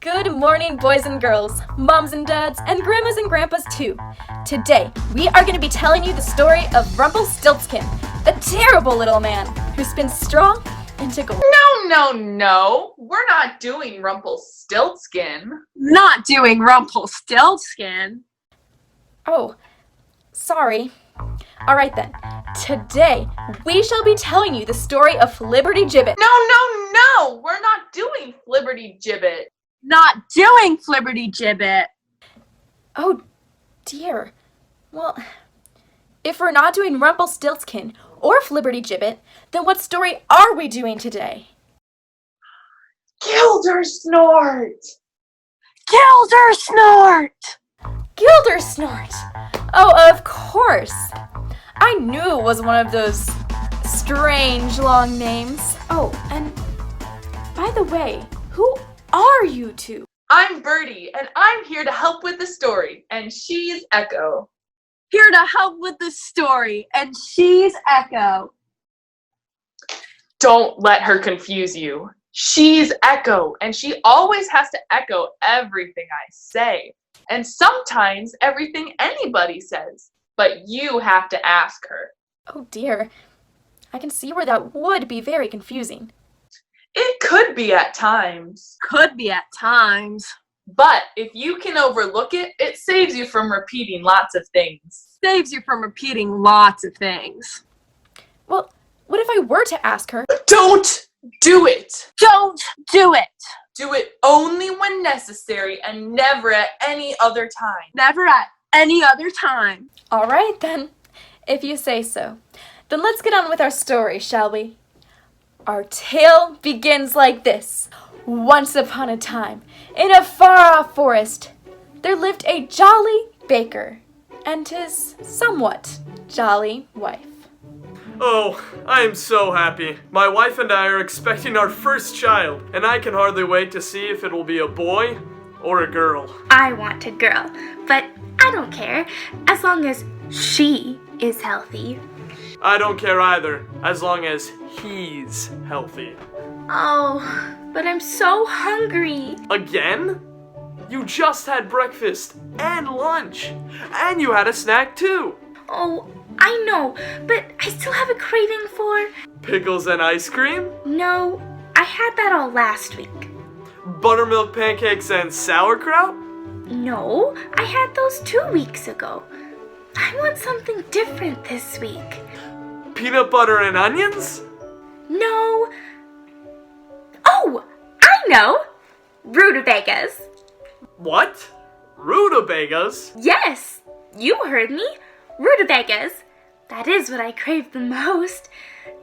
Good morning, boys and girls, moms and dads, and grandmas and grandpas too. Today, we are going to be telling you the story of Rumpelstiltskin, the terrible little man who spins straw into gold. No, we're not doing Rumpelstiltskin. Not doing Rumpelstiltskin. Oh, sorry. Alright then, today we shall be telling you the story of Flibbertigibbet. No, we're not doing Flibbertigibbet. Not doing Flibbertigibbet. Oh dear. Well, if we're not doing Rumpelstiltskin or Flibbertigibbet, then what story are we doing today? Gildersnort! Gildersnort! Gildersnort! Oh, of course. I knew it was one of those strange long names. Oh, and by the way, who are you two? I'm Birdie, and I'm here to help with the story, and she's Echo. Here to help with the story, and she's Echo. Don't let her confuse you. She's Echo, and she always has to echo everything I say, and sometimes everything anybody says, but you have to ask her. Oh dear, I can see where that would be very confusing. It could be at times. Could be at times. But if you can overlook it, it saves you from repeating lots of things. Saves you from repeating lots of things. Well, what if I were to ask her? Don't do it! Don't do it! Do it only when necessary and never at any other time. Never at any other time. All right then, if you say so. Then let's get on with our story, shall we? Our tale begins like this. Once upon a time, in a far-off forest, there lived a jolly baker and his somewhat jolly wife. Oh, I am so happy. My wife and I are expecting our first child, and I can hardly wait to see if it will be a boy or a girl. I want a girl, but I don't care, as long as she is healthy. I don't care either, as long as he's healthy. Oh, but I'm so hungry. Again? You just had breakfast and lunch, and you had a snack too. Oh, I know, but I still have a craving for... Pickles and ice cream? No, I had that all last week. Buttermilk pancakes and sauerkraut? No, I had those 2 weeks ago. I want something different this week. Peanut butter and onions? No. Oh, I know! Rutabagas. What? Rutabagas? Yes, you heard me. Rutabagas. That is what I crave the most.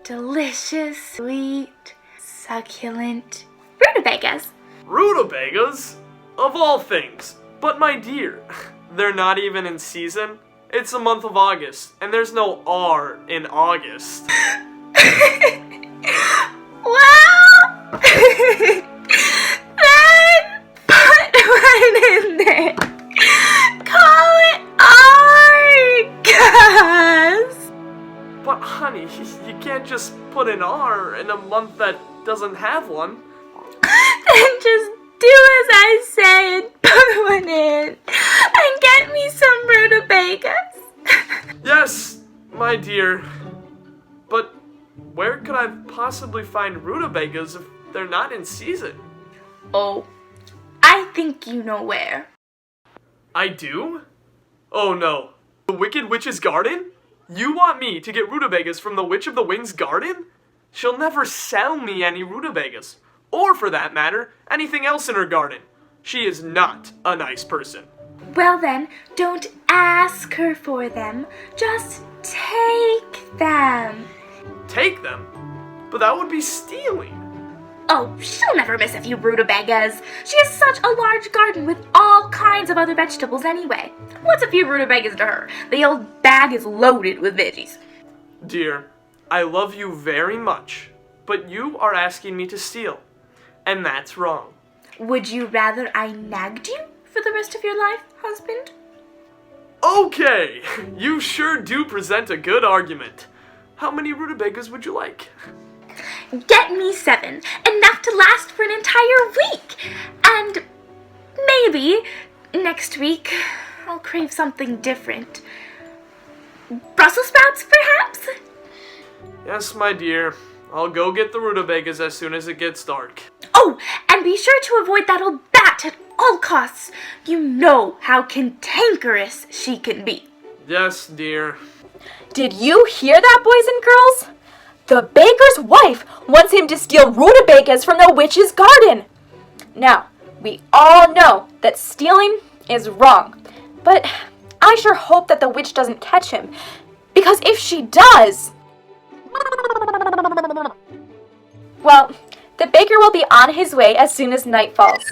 Delicious, sweet, succulent rutabagas. Rutabagas? Of all things. But my dear, they're not even in season. It's the month of August, and there's no R in August. Well, then put one in there. Call it Argus. But honey, you can't just put an R in a month that doesn't have one. Then just do as I say and put one in. And get me some rutabagas. Yes, my dear. But where could I possibly find rutabagas if they're not in season? Oh, I think you know where. I do? Oh no. The Wicked Witch's garden? You want me to get rutabagas from the Witch of the Wind's garden? She'll never sell me any rutabagas. Or, for that matter, anything else in her garden. She is not a nice person. Well then, don't ask her for them. Just take them. Take them? But that would be stealing. Oh, she'll never miss a few rutabagas. She has such a large garden with all kinds of other vegetables anyway. What's a few rutabagas to her? The old bag is loaded with veggies. Dear, I love you very much, but you are asking me to steal, and that's wrong. Would you rather I nagged you for the rest of your life, husband? Okay, you sure do present a good argument. How many rutabagas would you like? Get me 7, enough to last for an entire week. And maybe next week I'll crave something different. Brussels sprouts, perhaps? Yes, my dear. I'll go get the rutabagas as soon as it gets dark. Oh, and be sure to avoid that old bat at all costs. You know how cantankerous she can be. Yes, dear. Did you hear that, boys and girls? The baker's wife wants him to steal rutabagas from the witch's garden. Now, we all know that stealing is wrong, but I sure hope that the witch doesn't catch him, because if she does... Well, the baker will be on his way as soon as night falls.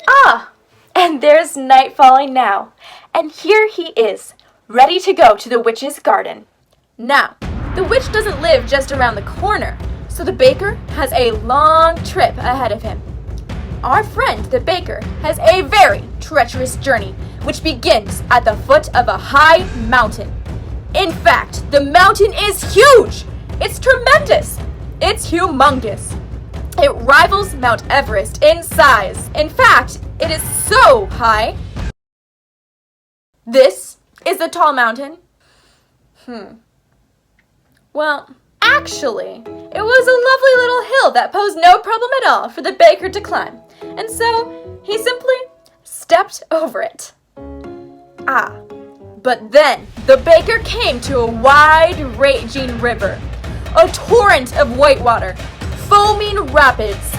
Ah, and there's night falling now, and here he is, ready to go to the witch's garden. Now, the witch doesn't live just around the corner, so the baker has a long trip ahead of him. Our friend, the baker, has a very treacherous journey, which begins at the foot of a high mountain. In fact, the mountain is huge! It's tremendous! It's humongous! It rivals Mount Everest in size. In fact, it is so high. This is the tall mountain. Well, actually, it was a lovely little hill that posed no problem at all for the baker to climb, and so he simply stepped over it. Ah, but then the baker came to a wide, raging river, a torrent of white water, foaming rapids.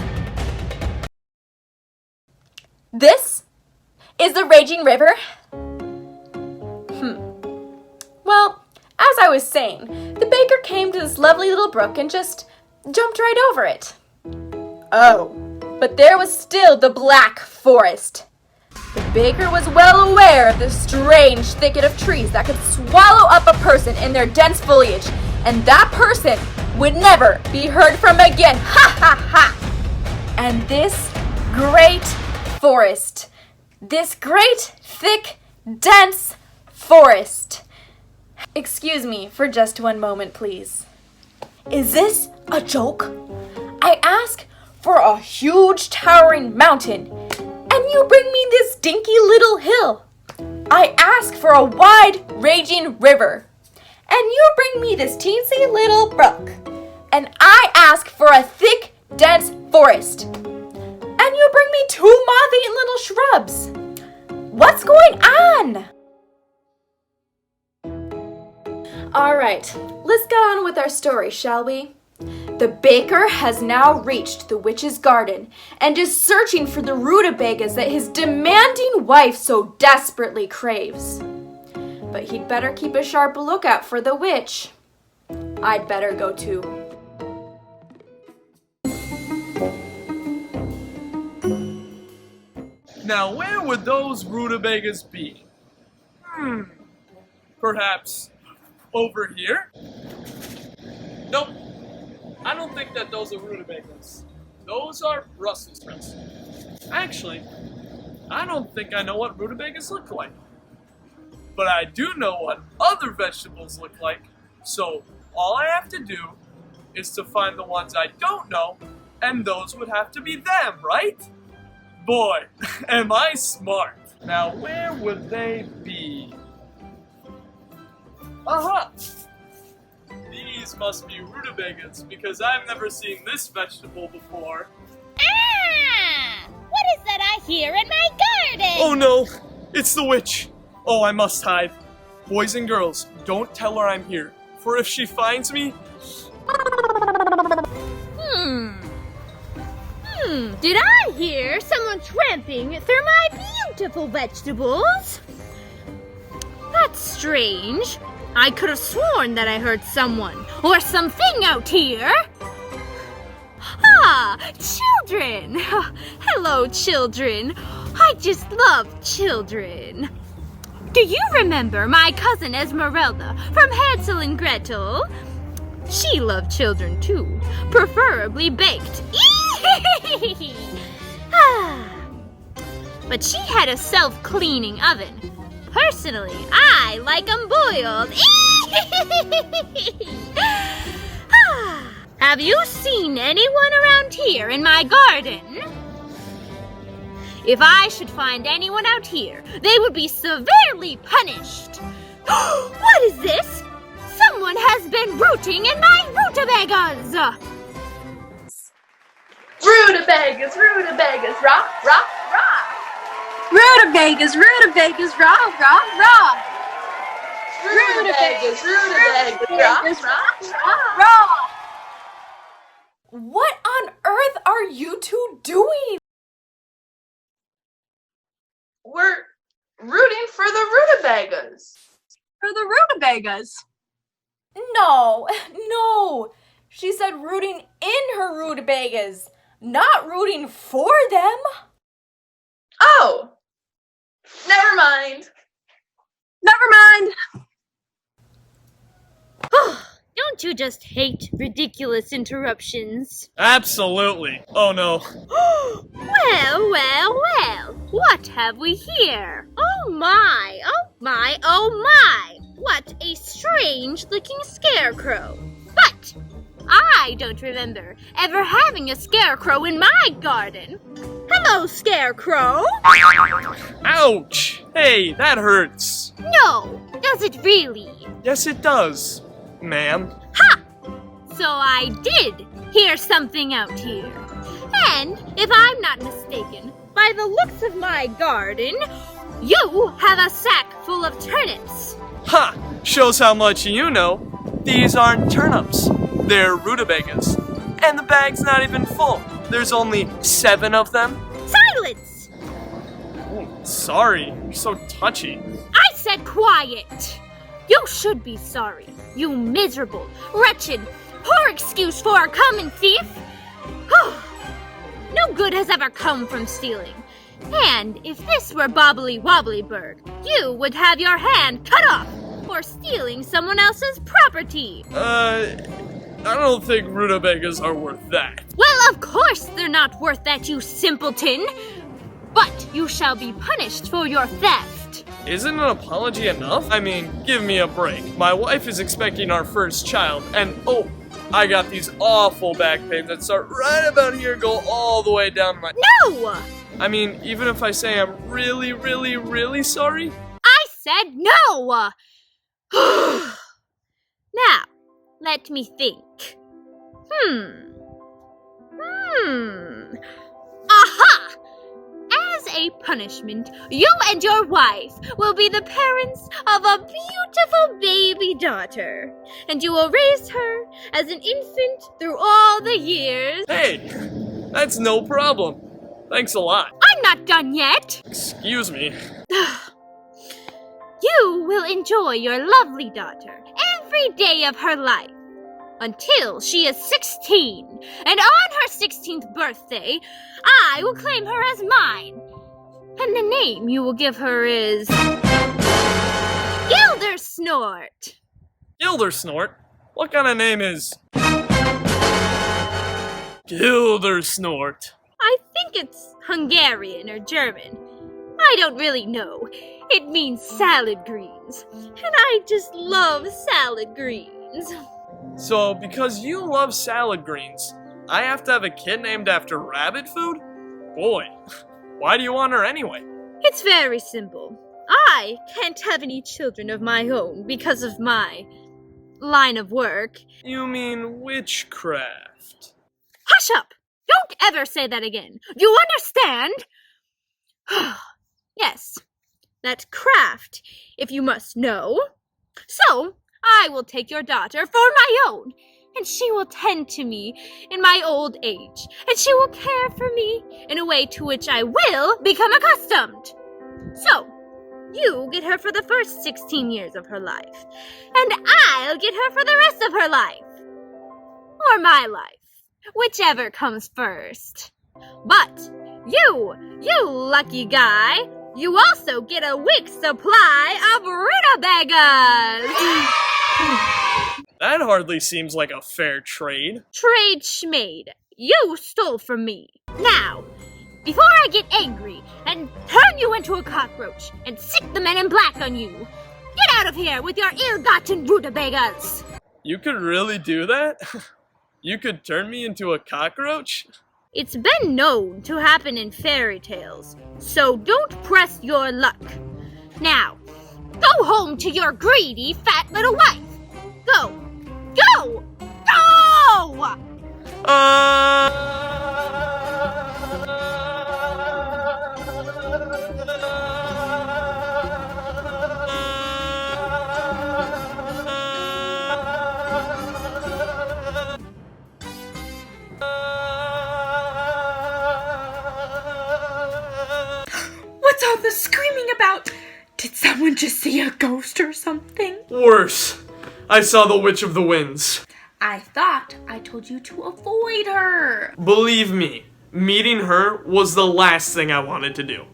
This is the raging river? Well, as I was saying, the baker came to this lovely little brook and just jumped right over it. Oh, but there was still the Black Forest. The baker was well aware of the strange thicket of trees that could swallow up a person in their dense foliage, and that person would never be heard from again. Ha ha ha! And this great forest, this great, thick, dense forest. Excuse me for just one moment, please. Is this a joke? I ask for a huge towering mountain, and you bring me this dinky little hill. I ask for a wide, raging river, and you bring me this teensy little brook. And I ask for a thick, dense forest, and you bring me two moth-eaten little shrubs. What's going on? All right, let's get on with our story, shall we? The baker has now reached the witch's garden and is searching for the rutabagas that his demanding wife so desperately craves. But he'd better keep a sharp lookout for the witch. I'd better go too. Now, where would those rutabagas be? Perhaps over here? Nope. I don't think that those are rutabagas. Those are Brussels sprouts. Actually, I don't think I know what rutabagas look like. But I do know what other vegetables look like, so all I have to do is to find the ones I don't know, and those would have to be them, right? Boy, am I smart. Now, where would they be? Aha! These must be rutabagas, because I've never seen this vegetable before. Ah! What is that I hear in my garden? Oh no! It's the witch! Oh, I must hide. Boys and girls, don't tell her I'm here, for if she finds me... Did I hear someone tramping through my beautiful vegetables? That's strange. I could have sworn that I heard someone or something out here. Ah, children! Hello, children. I just love children. Do you remember my cousin Esmeralda from Hansel and Gretel? She loved children too, preferably baked. But she had a self-cleaning oven. Personally, I like 'em boiled. Have you seen anyone around here in my garden? If I should find anyone out here, they would be severely punished. What is this? Someone has been rooting in my rutabagas! Rutabagas, rutabagas, rah, rah, rah. Rutabagas, rutabagas, rah, rah, rah. Rutabagas, rutabagas, rah, rah, rah. Rah. What on earth are you two doing? We're rooting for the rutabagas. For the rutabagas. No. She said rooting in her rutabagas, not rooting for them. Oh, never mind. Never mind. Don't you just hate ridiculous interruptions? Absolutely. Oh no. Well, what have we here? Oh my, what a strange-looking scarecrow. But I don't remember ever having a scarecrow in my garden. Hello, scarecrow. Ouch! Hey, that hurts. No, does it really? Yes, it does, ma'am. Ha! So I did hear something out here. And if I'm not mistaken, by the looks of my garden, you have a sack full of turnips. Ha! Shows how much you know. These aren't turnips. They're rutabagas. And the bag's not even full. There's only 7 of them. Silence! Oh, sorry, you're so touchy. I said quiet. You should be sorry, you miserable, wretched, poor excuse for a common thief. No good has ever come from stealing. And if this were Bobbly Wobblyberg, you would have your hand cut off for stealing someone else's property. I don't think rutabagas are worth that. Well, of course they're not worth that, you simpleton. But you shall be punished for your theft. Isn't an apology enough? I mean, give me a break. My wife is expecting our first child, and I got these awful back pains that start right about here and go all the way down to my... No! I mean, even if I say I'm really, really, really sorry? I said no! Now, let me think. Aha! As a punishment, you and your wife will be the parents of a beautiful baby daughter, and you will raise her as an infant through all the years. Hey, that's no problem. Thanks a lot. I'm not done yet. Excuse me. You will enjoy your lovely daughter every day of her life until she is 16, and on her 16th birthday, I will claim her as mine. And the name you will give her is... Gildersnort. Gildersnort? What kind of name is... Gildersnort? I think it's Hungarian or German. I don't really know. It means salad greens. And I just love salad greens. So, because you love salad greens, I have to have a kid named after rabbit food? Boy, why do you want her anyway? It's very simple. I can't have any children of my own because of my line of work. You mean witchcraft? Hush up! Don't ever say that again. You understand? Yes, that craft, if you must know. So, I will take your daughter for my own, and she will tend to me in my old age, and she will care for me in a way to which I will become accustomed. So, you get her for the first 16 years of her life, and I'll get her for the rest of her life. Or my life, whichever comes first. But you lucky guy, you also get a week's supply of rutabagas. That hardly seems like a fair trade. Trade schmade. You stole from me. Now, before I get angry and turn you into a cockroach and sick the men in black on you, get out of here with your ill-gotten rutabagas. You could really do that? You could turn me into a cockroach? It's been known to happen in fairy tales, so don't press your luck. Now, go home to your greedy, fat little wife. Go! Go! Go! What's all the screaming about? Did someone just see a ghost or something? Worse. I saw the Witch of the Winds. I thought I told you to avoid her. Believe me, meeting her was the last thing I wanted to do.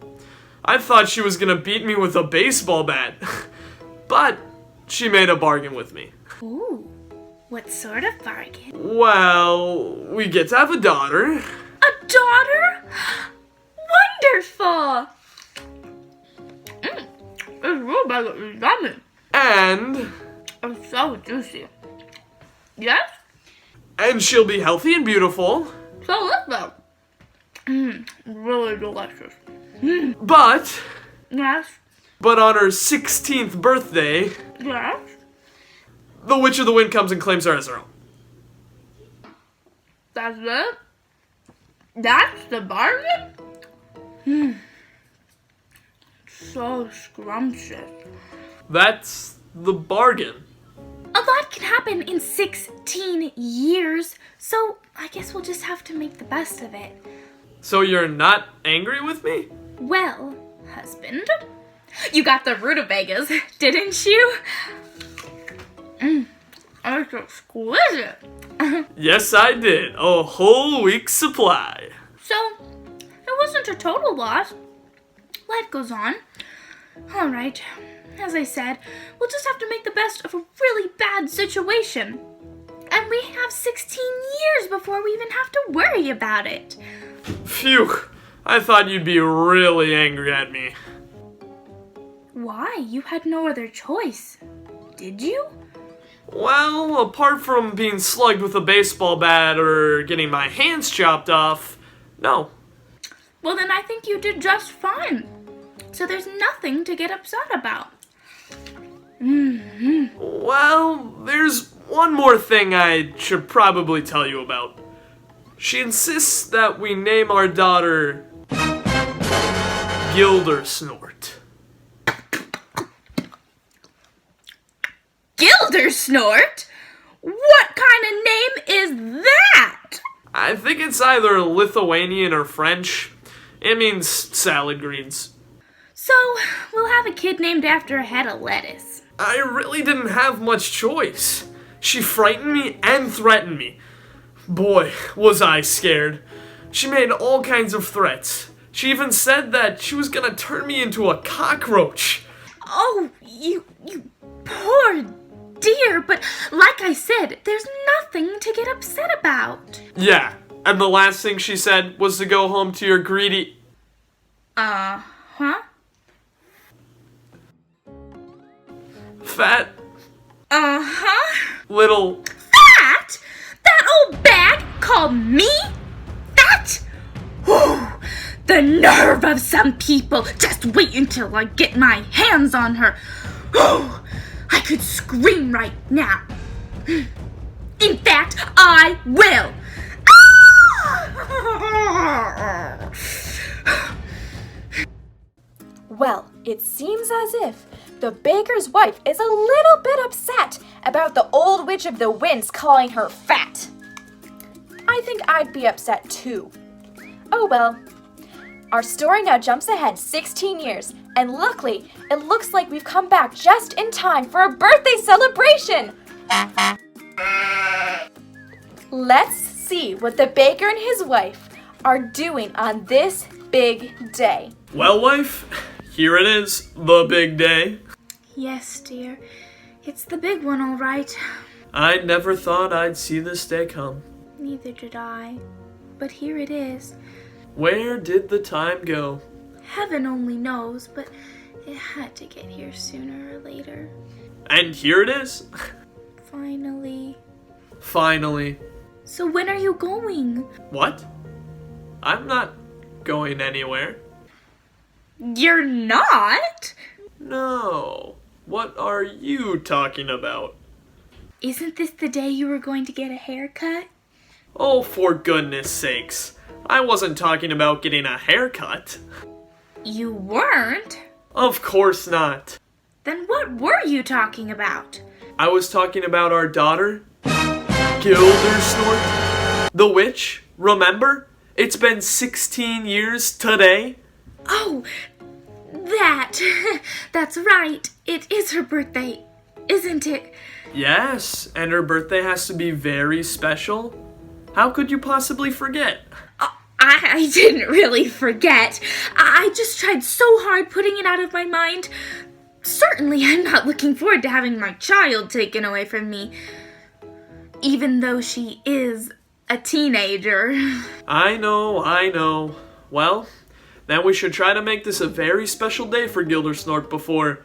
I thought she was gonna beat me with a baseball bat. But she made a bargain with me. Ooh, what sort of bargain? Well, we get to have a daughter. A daughter? Wonderful! This rhubarb is yummy. And It's so juicy. Yes? And she'll be healthy and beautiful. So is that. Really delicious. But Yes. on her 16th birthday, Yes. the Witch of the Wind comes and claims her as her own. That's it? That's the bargain? So scrumptious. That's the bargain. A lot can happen in 16 years, so I guess we'll just have to make the best of it. So you're not angry with me? Well, husband, you got the rutabagas, didn't you? It's exquisite. Yes, I did. A whole week's supply. So, it wasn't a total loss. Life goes on. All right. As I said, we'll just have to make the best of a really bad situation. And we have 16 years before we even have to worry about it. Phew. I thought you'd be really angry at me. Why? You had no other choice. Did you? Well, apart from being slugged with a baseball bat or getting my hands chopped off, no. Well, then I think you did just fine. So there's nothing to get upset about. Well, there's one more thing I should probably tell you about. She insists that we name our daughter Gildersnort. Gildersnort? What kind of name is that? I think it's either Lithuanian or French. It means salad greens. So, we'll have a kid named after a head of lettuce. I really didn't have much choice. She frightened me and threatened me. Boy, was I scared. She made all kinds of threats. She even said that she was gonna turn me into a cockroach. Oh, you poor dear, but like I said, there's nothing to get upset about. Yeah, and the last thing she said was to go home to your greedy... Huh? fat... Uh-huh. little... Fat? That old bag called me fat? Whew, the nerve of some people. Just wait until I get my hands on her. Oh, I could scream right now. In fact, I will. Well, it seems as if the baker's wife is a little bit upset about the old witch of the winds calling her fat. I think I'd be upset too. Oh well. Our story now jumps ahead 16 years, and luckily, it looks like we've come back just in time for a birthday celebration! Let's see what the baker and his wife are doing on this big day. Well, wife, here it is, the big day. Yes, dear. It's the big one, all right. I never thought I'd see this day come. Neither did I. But here it is. Where did the time go? Heaven only knows, but it had to get here sooner or later. And here it is. Finally. Finally. So when are you going? What? I'm not going anywhere. You're not? No. What are you talking about? Isn't this the day you were going to get a haircut? Oh, for goodness sakes. I wasn't talking about getting a haircut. You weren't? Of course not. Then what were you talking about? I was talking about our daughter, Gildersnort, the witch, remember? It's been 16 years today. Oh, that's right. It is her birthday, isn't it? Yes, and her birthday has to be very special. How could you possibly forget? I didn't really forget. I just tried so hard putting it out of my mind. Certainly, I'm not looking forward to having my child taken away from me, even though she is a teenager. I know. Well, then we should try to make this a very special day for Gildersnort before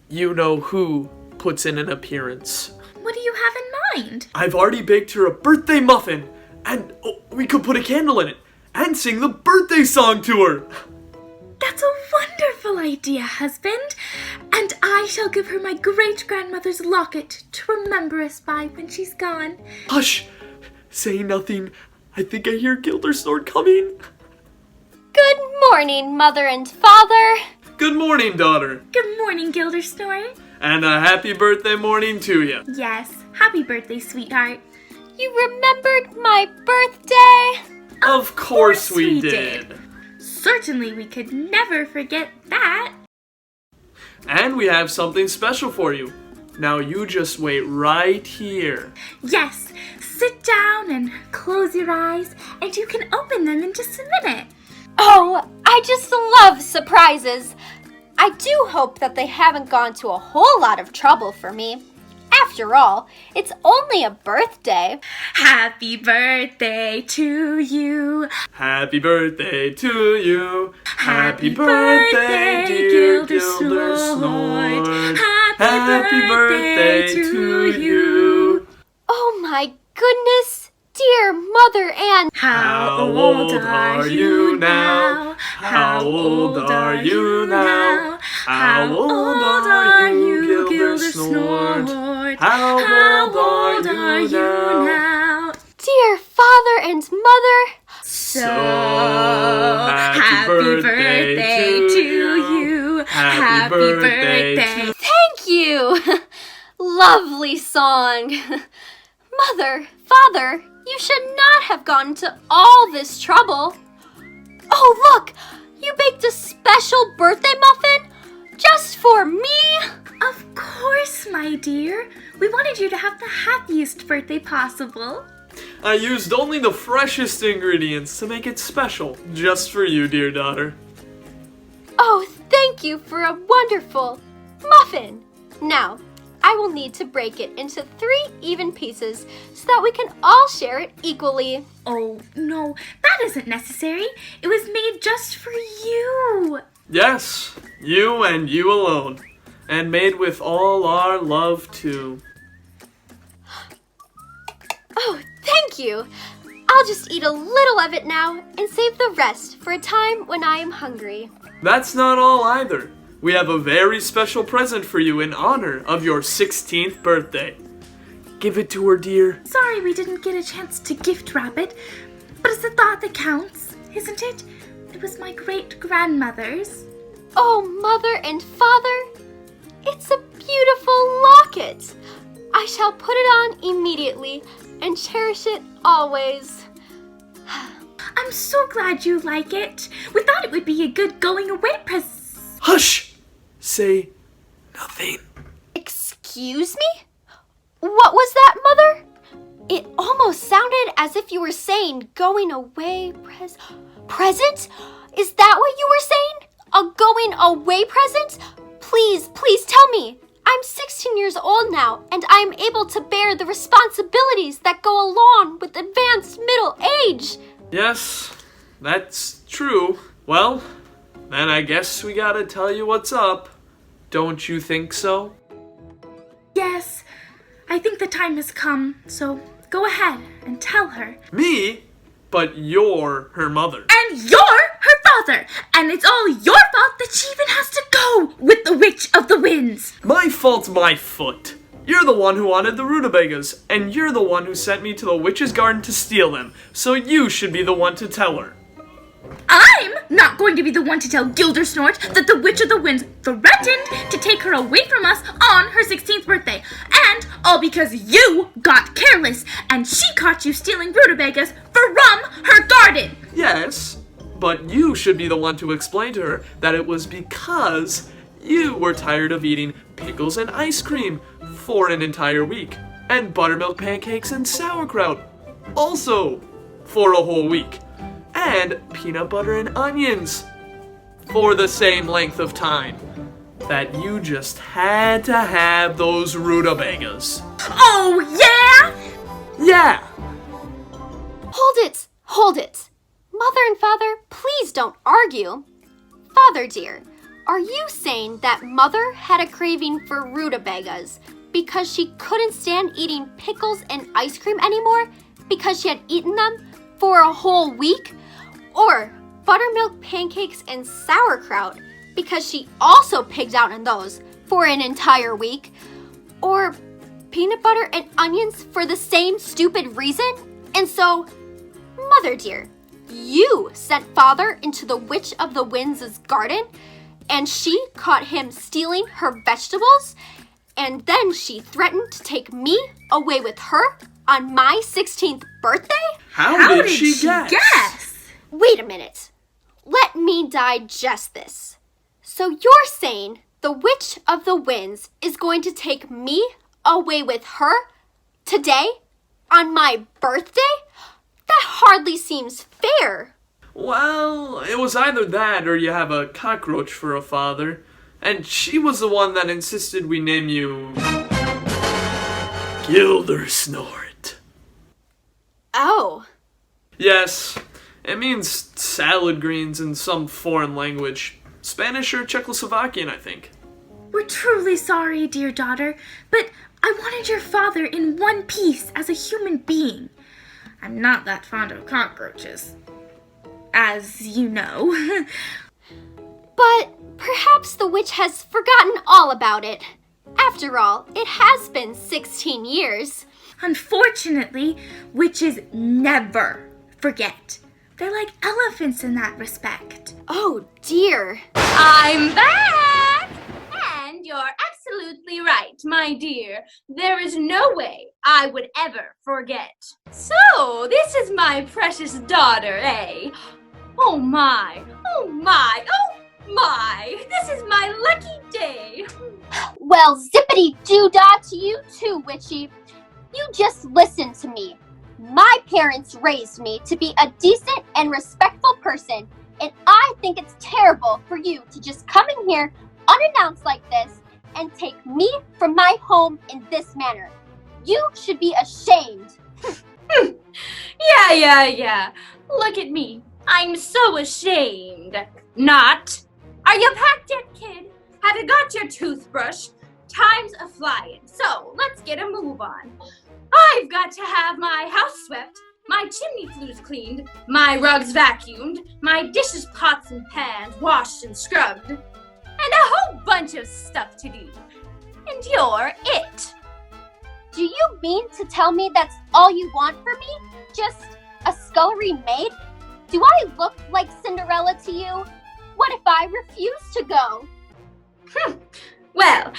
you-know-who puts in an appearance. What do you have in mind? I've already baked her a birthday muffin, and we could put a candle in it, and sing the birthday song to her. That's a wonderful idea, husband. And I shall give her my great-grandmother's locket to remember us by when she's gone. Hush! Say nothing. I think I hear Gildersnort coming. Good morning, Mother and Father. Good morning, daughter. Good morning, Gildersnort. And a happy birthday morning to you. Yes, happy birthday, sweetheart. You remembered my birthday? Of course we did. Certainly we could never forget that. And we have something special for you. Now you just wait right here. Yes, sit down and close your eyes, and you can open them in just a minute. Oh, I just love surprises. I do hope that they haven't gone to a whole lot of trouble for me. After all, it's only a birthday. Happy birthday to you. Happy birthday to you. Happy birthday, dear Gildersnort. Happy birthday to you. Oh my goodness, dear Mother Ann. How old are you now? How old are you now? How old are you, Gildersnort? How old are you now? Dear Father and Mother. So happy birthday to you. Happy birthday. Thank you. Lovely song. Mother, Father, you should not have gone to all this trouble. Oh, look! You baked a special birthday muffin just for me? Of course, my dear. We wanted you to have the happiest birthday possible. I used only the freshest ingredients to make it special, just for you, dear daughter. Oh, thank you for a wonderful muffin. Now, I will need to break it into 3 even pieces so that we can all share it equally. Oh, no, that isn't necessary. It was made just for you. Yes, you and you alone. And made with all our love, too. Oh, thank you. I'll just eat a little of it now and save the rest for a time when I am hungry. That's not all either. We have a very special present for you in honor of your 16th birthday. Give it to her, dear. Sorry we didn't get a chance to gift wrap it, but it's the thought that counts, isn't it? It was my great-grandmother's. Oh, Mother and Father, it's a beautiful locket. I shall put it on immediately and cherish it always. I'm so glad you like it. We thought it would be a good going-away present. Hush! Say nothing. Excuse me? What was that, Mother? It almost sounded as if you were saying going away present? Is that what you were saying? A going away present? Please tell me. I'm 16 years old now, and I am able to bear the responsibilities that go along with advanced middle age. Yes, that's true. Well, then I guess we gotta tell you what's up. Don't you think so? Yes, I think the time has come, so go ahead and tell her. Me? But you're her mother. And you're her father. And it's all your fault that she even has to go with the Witch of the Winds. My fault's my foot. You're the one who wanted the rutabagas, and you're the one who sent me to the witch's garden to steal them, so you should be the one to tell her. I'm not going to be the one to tell Gildersnort that the Witch of the Winds threatened to take her away from us on her 16th birthday. And all because you got careless and she caught you stealing rutabagas from her garden. Yes, but you should be the one to explain to her that it was because you were tired of eating pickles and ice cream for an entire week, and buttermilk pancakes and sauerkraut also for a whole week, and peanut butter and onions for the same length of time, that you just had to have those rutabagas. Oh, yeah? Yeah! Hold it. Mother and Father, please don't argue. Father dear, are you saying that Mother had a craving for rutabagas because she couldn't stand eating pickles and ice cream anymore because she had eaten them for a whole week? Or buttermilk pancakes and sauerkraut because she also pigged out on those for an entire week? Or peanut butter and onions for the same stupid reason? And so, Mother dear, you sent Father into the Witch of the Winds' garden, and she caught him stealing her vegetables, and then she threatened to take me away with her on my 16th birthday? How did she guess? Wait a minute. Let me digest this. So you're saying the Witch of the Winds is going to take me away with her today on my birthday? That hardly seems fair. Well, it was either that or you have a cockroach for a father. And she was the one that insisted we name you Gildersnort. Oh. Yes, it means salad greens in some foreign language. Spanish or Czechoslovakian, I think. We're truly sorry, dear daughter, but I wanted your father in one piece as a human being. I'm not that fond of cockroaches, as you know. But perhaps the witch has forgotten all about it. After all, it has been 16 years. Unfortunately, witches never forget. They're like elephants in that respect. Oh dear. I'm back! And you're absolutely right, my dear. There is no way I would ever forget. So, this is my precious daughter, eh? Oh my, oh my, oh my! This is my lucky day. Well, zippity-doo-dah to you too, witchy. You just listen to me. My parents raised me to be a decent and respectful person, and I think it's terrible for you to just come in here unannounced like this and take me from my home in this manner. You should be ashamed. Yeah. Look at me. I'm so ashamed. Not. Are you packed yet, kid? Have you got your toothbrush? Time's a-flying, so let's get a move on. I've got to have my house swept, my chimney flues cleaned, my rugs vacuumed, my dishes, pots, and pans washed and scrubbed, and a whole bunch of stuff to do. And you're it. Do you mean to tell me that's all you want for me? Just a scullery maid? Do I look like Cinderella to you? What if I refuse to go? Well,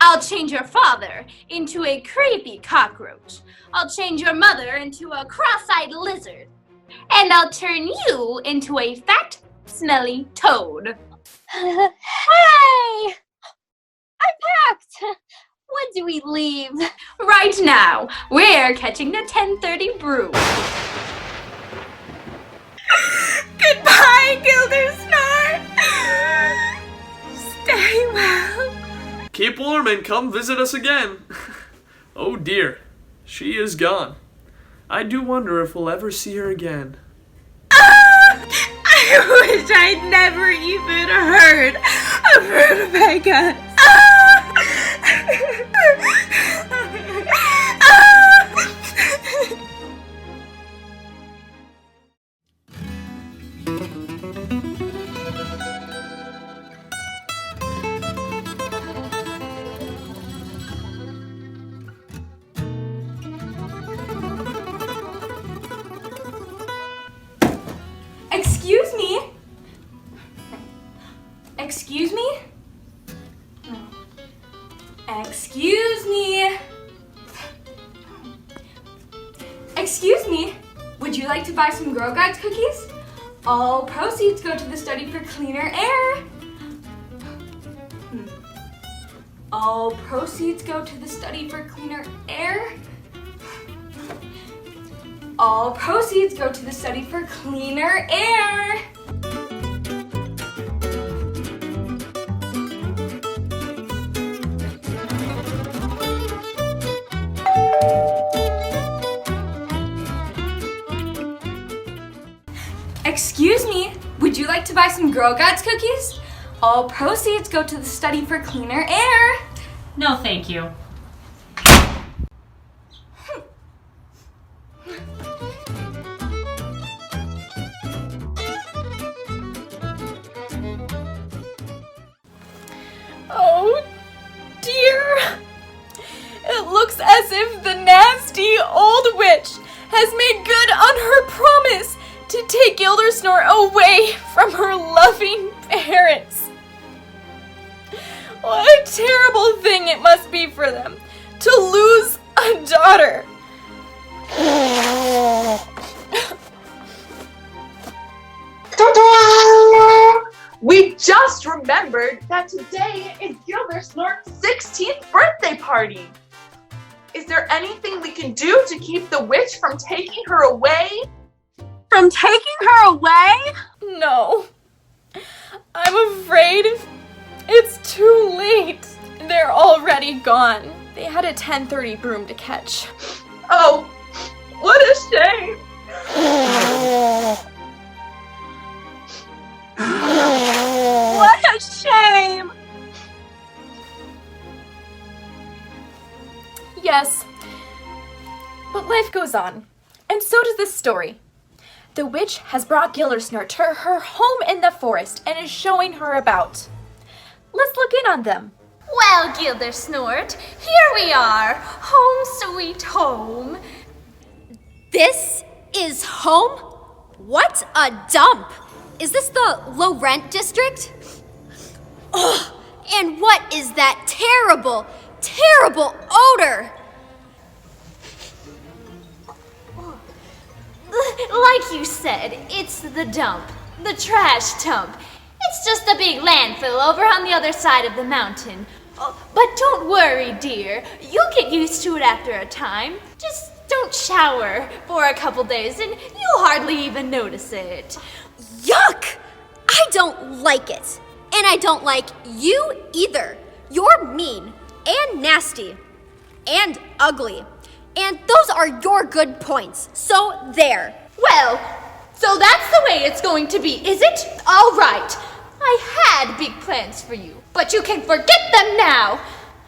I'll change your father into a creepy cockroach. I'll change your mother into a cross-eyed lizard. And I'll turn you into a fat, smelly toad. Hey! I'm packed! When do we leave? Right now, we're catching the 10:30 brew. Goodbye, Gildersnort! Stay well. Keep warm and come visit us again. Oh dear, she is gone. I do wonder if we'll ever see her again. I wish I'd never even heard of rutabagas. Excuse me? No. Excuse me? Excuse me? Would you like to buy some Girl Guides cookies? All proceeds go to the study for cleaner air. All proceeds go to the study for cleaner air. All proceeds go to the study for cleaner air. Excuse me, would you like to buy some Girl Guides cookies? All proceeds go to the study for cleaner air. No, thank you. Oh dear. It looks as if the nasty old witch has made good on her promise to take Gildersnort away from her loving parents. What a terrible thing it must be for them to lose a daughter. Ta-da! We just remembered that today is Gildersnort's 16th birthday party. Is there anything we can do to keep the witch from taking her away? From taking her away? No. I'm afraid it's too late. They're already gone. They had a 10:30 broom to catch. Oh, what a shame. What a shame! Yes, but life goes on, and so does this story. The witch has brought Gildersnort to her home in the forest and is showing her about. Let's look in on them. Well, Gildersnort, here we are. Home sweet home. This is home? What a dump! Is this the low rent district? Ugh, and what is that terrible, terrible odor? Like you said, it's the dump. The trash dump. It's just a big landfill over on the other side of the mountain. Oh, but don't worry, dear. You'll get used to it after a time. Just don't shower for a couple days and you'll hardly even notice it. Yuck! I don't like it. And I don't like you either. You're mean and nasty and ugly. And those are your good points. So there. Well, so that's the way it's going to be, is it? All right. I had big plans for you, but you can forget them now.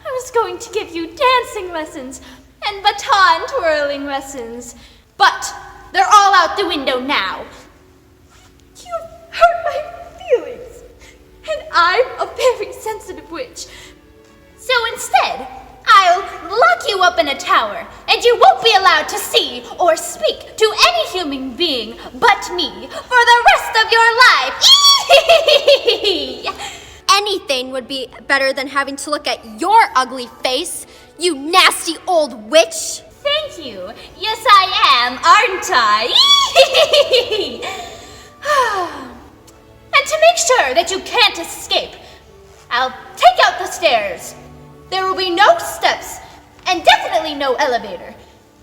I was going to give you dancing lessons and baton twirling lessons, but they're all out the window now. You've hurt my feelings, and I'm a very sensitive witch. So instead, I'll lock you up in a tower, and you won't be allowed to see or speak to any human being but me for the rest of your life. Anything would be better than having to look at your ugly face, you nasty old witch. Thank you. Yes, I am, aren't I? And to make sure that you can't escape, I'll take out the stairs. There will be no steps, and definitely no elevator.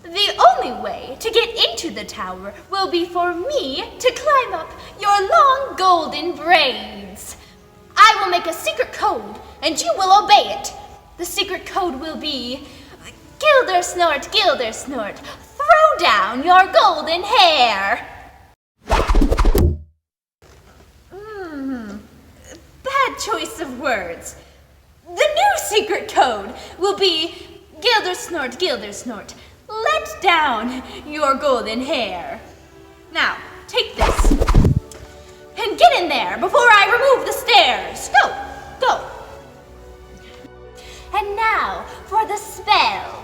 The only way to get into the tower will be for me to climb up your long golden braids. I will make a secret code, and you will obey it. The secret code will be, Gildersnort, Gildersnort, throw down your golden hair. Bad choice of words. The new secret code will be Gildersnort, Gildersnort, let down your golden hair. Now, take this. And get in there before I remove the stairs. Go, go. And now for the spell.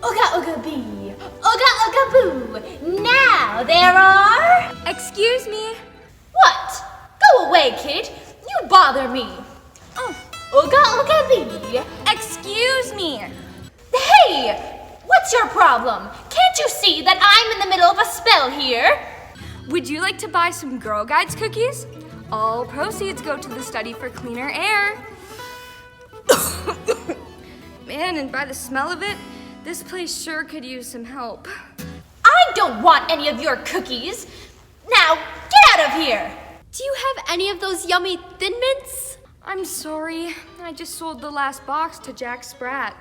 Ooga ooga bee, ooga ooga boo. Now there are... Excuse me. What? Go away, kid. You bother me. Ooga bee. Excuse me. Hey! What's your problem? Can't you see that I'm in the middle of a spell here? Would you like to buy some Girl Guides cookies? All proceeds go to the study for cleaner air. Man, and by the smell of it, this place sure could use some help. I don't want any of your cookies. Now, get out of here! Do you have any of those yummy Thin Mints? I'm sorry. I just sold the last box to Jack Sprat.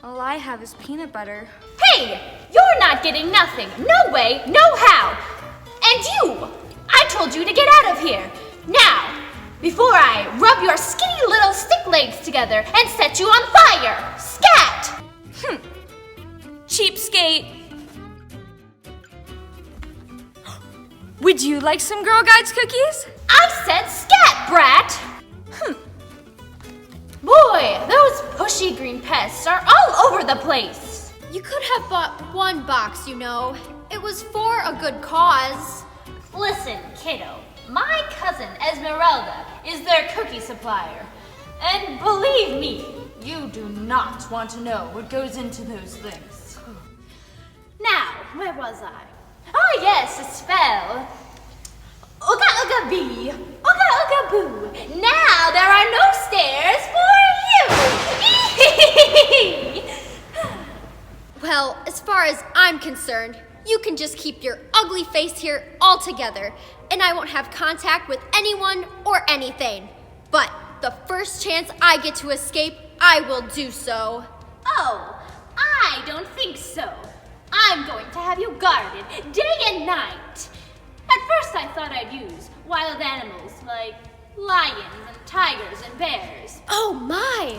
All I have is peanut butter. Hey! You're not getting nothing. No way, no how. And you! I told you to get out of here. Now, before I rub your skinny little stick legs together and set you on fire. Scat! Cheapskate. Would you like some Girl Guides cookies? I said scat, brat! Boy, those pushy green pests are all over the place. You could have bought one box, you know. It was for a good cause. Listen, kiddo, my cousin Esmeralda is their cookie supplier. And believe me, you do not want to know what goes into those things. Now, where was I? Oh yes, a spell. Ooga ooga bee, ooga ooga boo. Now there are no stairs for you. Well, as far as I'm concerned, you can just keep your ugly face here altogether, and I won't have contact with anyone or anything. But the first chance I get to escape, I will do so. Oh, I don't think so. I'm going to have you guarded day and night. At first I thought I'd use wild animals like lions and tigers and bears. Oh my!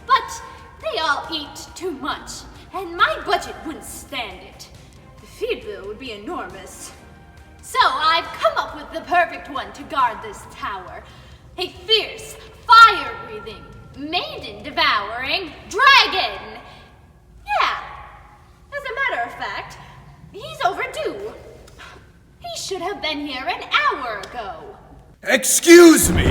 But they all eat too much, and my budget wouldn't stand it. The feed bill would be enormous. So I've come up with the perfect one to guard this tower. A fierce, fire-breathing, maiden-devouring dragon. Yeah. As a matter of fact, he's overdue. He should have been here an hour ago. Excuse me.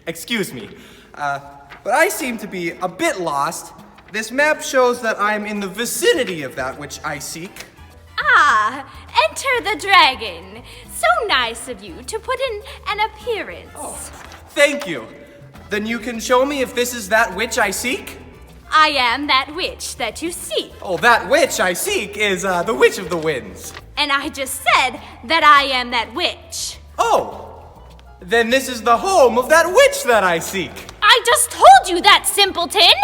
Excuse me. But I seem to be a bit lost. This map shows that I'm in the vicinity of that which I seek. Ah, enter the dragon. So nice of you to put in an appearance. Oh, thank you. Then you can show me if this is that which I seek? I am that witch that you seek. Oh, that witch I seek is the Witch of the Winds. And I just said that I am that witch. Oh, then this is the home of that witch that I seek. I just told you that, simpleton.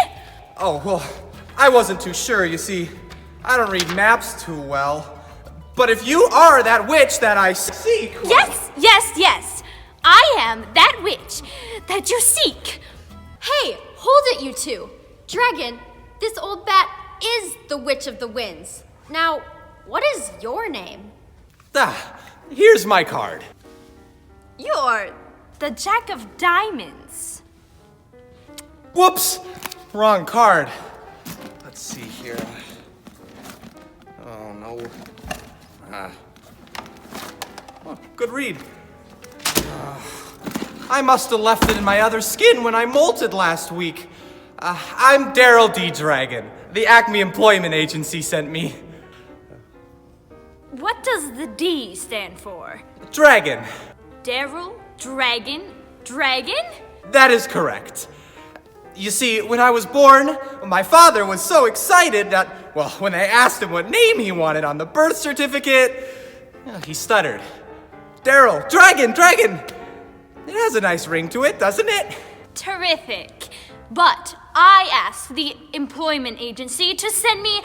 Oh, well, I wasn't too sure, you see. I don't read maps too well. But if you are that witch that I seek... Yes, yes, yes. I am that witch that you seek. Hey, hold it, you two. Dragon, this old bat is the Witch of the Winds. Now, what is your name? Here's my card. You're the Jack of Diamonds. Whoops! Wrong card. Let's see here. Oh, no. Good read. I must have left it in my other skin when I molted last week. I'm Daryl D. Dragon. The Acme Employment Agency sent me. What does the D stand for? Dragon. Daryl? Dragon? Dragon? That is correct. You see, when I was born, my father was so excited that, well, when they asked him what name he wanted on the birth certificate, he stuttered. Daryl, Dragon, Dragon! It has a nice ring to it, doesn't it? Terrific. But I asked the employment agency to send me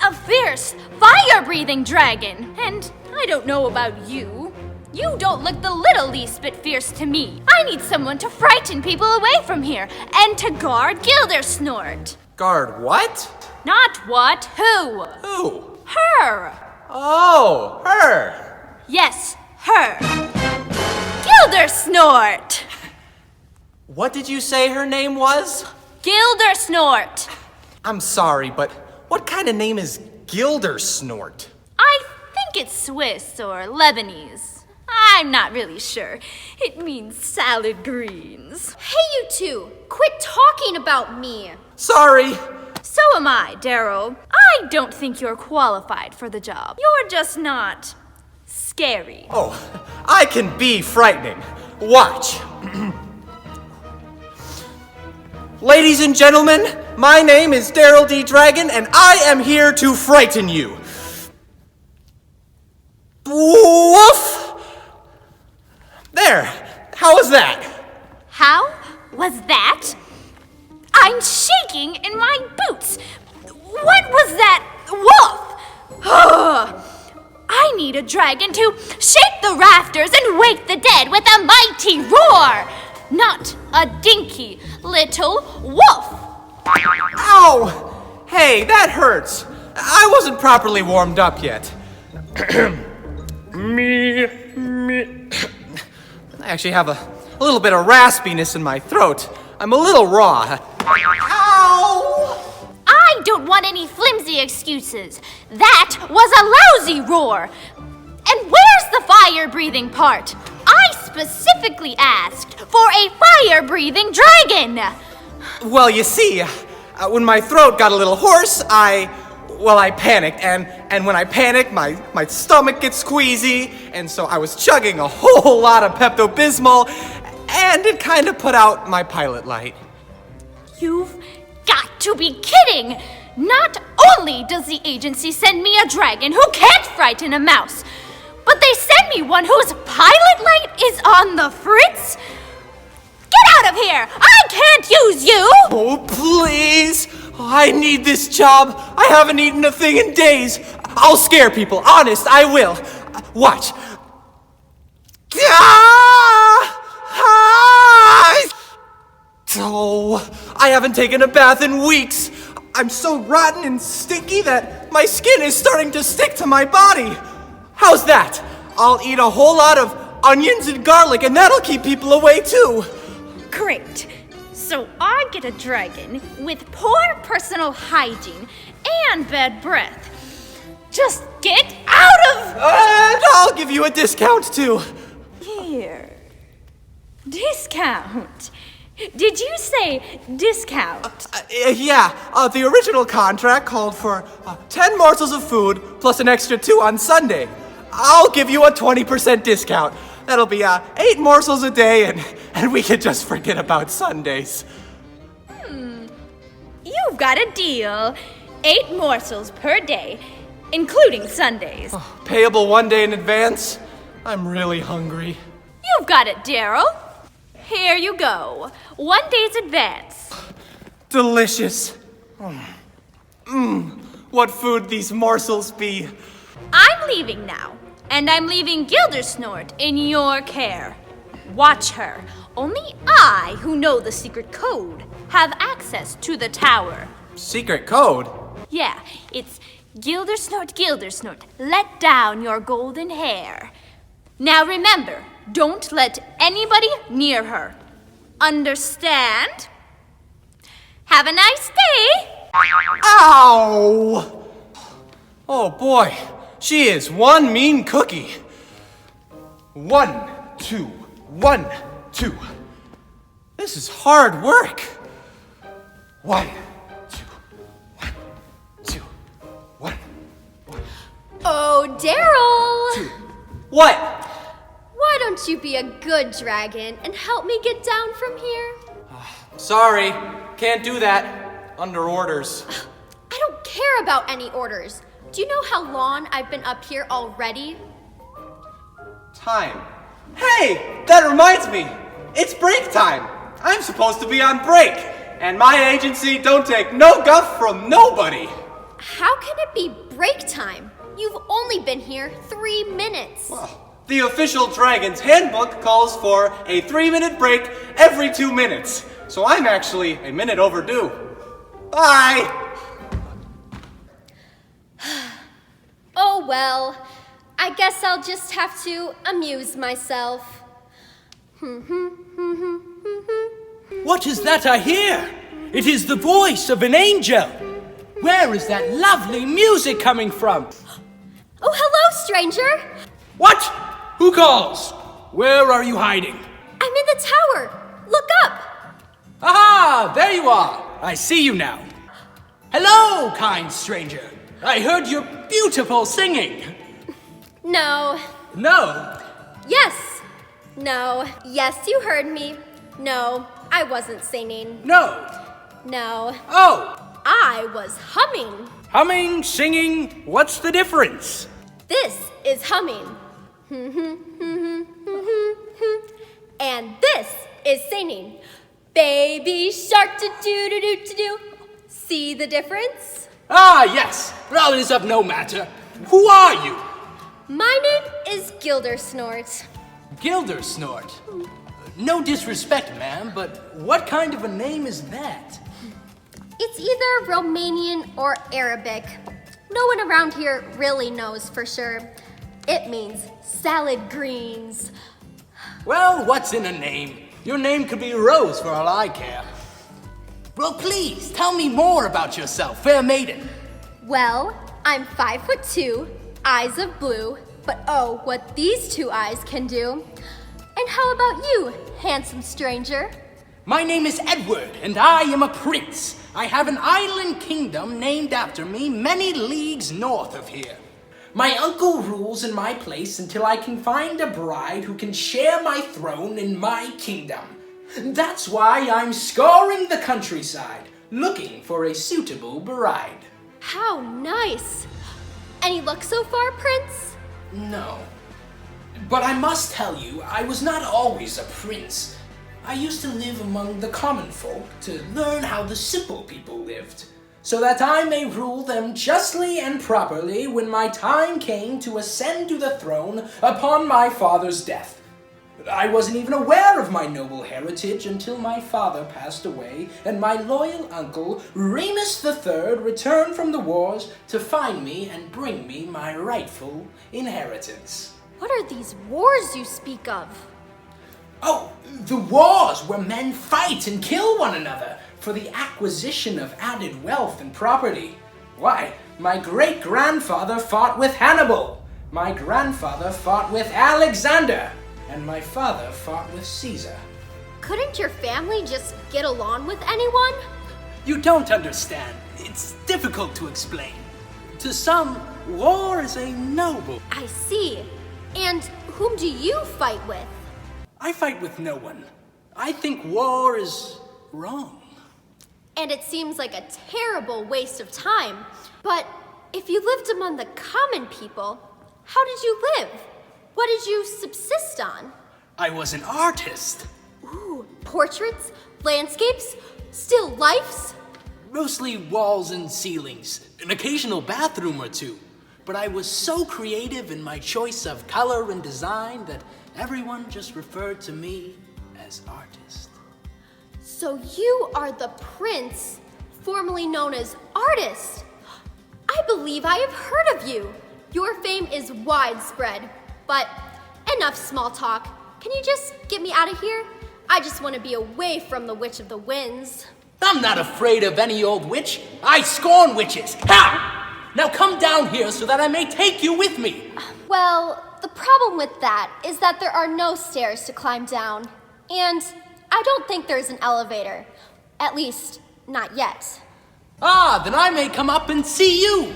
a fierce, fire-breathing dragon. And I don't know about you. You don't look the little least bit fierce to me. I need someone to frighten people away from here and to guard Gildersnort. Guard what? Not what, who? Who? Her. Oh, her. Yes, her. Gildersnort. What did you say her name was? Gildersnort. I'm sorry, but what kind of name is Gildersnort? I think it's Swiss or Lebanese. I I'm not really sure. It means salad greens. Hey, you two, quit talking about me. Sorry. So am I, Daryl. I don't think you're qualified for the job. You're just not scary. Oh, I can be frightening. Watch. Ladies and gentlemen, my name is Daryl D. Dragon, and I am here to frighten you. Woof! There. How was that? How was that? I'm shaking in my boots. What was that? Woof! I need a dragon to shake the rafters and wake the dead with a mighty roar, not a dinky little wolf. Ow! Hey, that hurts. I wasn't properly warmed up yet. Me. I actually have a little bit of raspiness in my throat. I'm a little raw. Ow! I don't want any flimsy excuses. That was a lousy roar. And where's the fire-breathing part? I specifically asked for a fire-breathing dragon. Well, you see, when my throat got a little hoarse, I panicked, and when I panic, my stomach gets squeezy, and so I was chugging a whole lot of Pepto-Bismol, and it kind of put out my pilot light. You've got to be kidding! Not only does the agency send me a dragon who can't frighten a mouse, but they send me one whose pilot light is on the fritz? Get out of here! I can't use you! Oh, please! I need this job. I haven't eaten a thing in days. I'll scare people. Honest, I will. Watch. Oh, I haven't taken a bath in weeks. I'm so rotten and stinky that my skin is starting to stick to my body. How's that? I'll eat a whole lot of onions and garlic, and that'll keep people away too. Great. So I get a dragon with poor personal hygiene and bad breath. Just get out of... And I'll give you a discount too. Here. Discount. Did you say discount? Yeah, the original contract called for 10 morsels of food plus an extra 2 on Sunday. I'll give you a 20% discount. That'll be 8 morsels a day, and we can just forget about Sundays. You've got a deal. 8 morsels per day, including Sundays. Payable 1 day in advance? I'm really hungry. You've got it, Daryl. Here you go. 1 day's advance. Delicious. What food these morsels be. I'm leaving now, and I'm leaving Gildersnort in your care. Watch her. Only I, who know the secret code, have access to the tower. Secret code? Yeah, it's Gildersnort, let down your golden hair. Now remember, don't let anybody near her. Understand? Have a nice day! Ow! Oh boy, she is one mean cookie. 1, 2, 1, 2. This is hard work. 1, 2, 1, 2, 1, 1. Oh, Daryl! What? Why don't you be a good dragon and help me get down from here? Sorry, can't do that. Under orders. I don't care about any orders. Do you know how long I've been up here already? Time. Hey, that reminds me. It's break time. I'm supposed to be on break. And my agency don't take no guff from nobody. How can it be break time? You've only been here 3 minutes. Well, the official Dragon's Handbook calls for a 3-minute break every 2 minutes. So I'm actually a minute overdue. Bye! Oh well, I guess I'll just have to amuse myself. What is that I hear? It is the voice of an angel. Where is that lovely music coming from? Oh, hello, stranger. What? Who calls? Where are you hiding? I'm in the tower. Look up. Aha! There you are! I see you now. Hello, kind stranger. I heard your beautiful singing. No. No? Yes. No. Yes, you heard me. No, I wasn't singing. No. No. Oh! I was humming. Humming, singing, what's the difference? This is humming. And this is singing. Baby shark do-do-do-do-do. See the difference? Ah, yes. Well, it is of no matter. Who are you? My name is Gildersnort. Gildersnort. No disrespect, ma'am, but what kind of a name is that? It's either Romanian or Arabic. No one around here really knows for sure. It means salad greens. Well, what's in a name? Your name could be Rose for all I care. Well, please, tell me more about yourself, fair maiden. Well, I'm 5'2", eyes of blue, but oh, what these two eyes can do. And how about you, handsome stranger? My name is Edward, and I am a prince. I have an island kingdom named after me many leagues north of here. My uncle rules in my place until I can find a bride who can share my throne in my kingdom. That's why I'm scouring the countryside, looking for a suitable bride. How nice. Any luck so far, Prince? No. But I must tell you, I was not always a prince. I used to live among the common folk to learn how the simple people lived, so that I may rule them justly and properly when my time came to ascend to the throne upon my father's death. I wasn't even aware of my noble heritage until my father passed away and my loyal uncle, Remus III, returned from the wars to find me and bring me my rightful inheritance. What are these wars you speak of? Oh, the wars where men fight and kill one another for the acquisition of added wealth and property. Why, my great-grandfather fought with Hannibal, my grandfather fought with Alexander, and my father fought with Caesar. Couldn't your family just get along with anyone? You don't understand. It's difficult to explain. To some, war is a noble. I see. And whom do you fight with? I fight with no one. I think war is wrong. And it seems like a terrible waste of time. But if you lived among the common people, how did you live? What did you subsist on? I was an artist. Ooh, portraits, landscapes, still lifes? Mostly walls and ceilings, an occasional bathroom or two. But I was so creative in my choice of color and design that everyone just referred to me as artist. So you are the prince, formerly known as artist. I believe I have heard of you. Your fame is widespread. But enough small talk. Can you just get me out of here? I just want to be away from the Witch of the Winds. I'm not afraid of any old witch. I scorn witches. How? Now come down here so that I may take you with me. Well, the problem with that is that there are no stairs to climb down. And I don't think there's an elevator. At least, not yet. Ah, then I may come up and see you.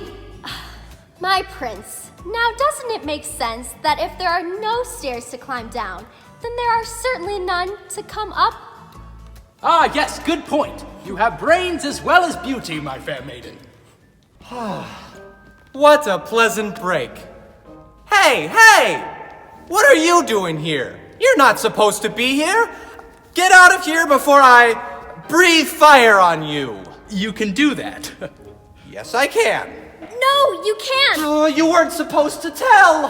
My prince, now doesn't it make sense that if there are no stairs to climb down, then there are certainly none to come up? Ah, yes, good point. You have brains as well as beauty, my fair maiden. What a pleasant break. Hey! What are you doing here? You're not supposed to be here. Get out of here before I breathe fire on you. You can do that. Yes, I can. No, you can't. Oh, you weren't supposed to tell.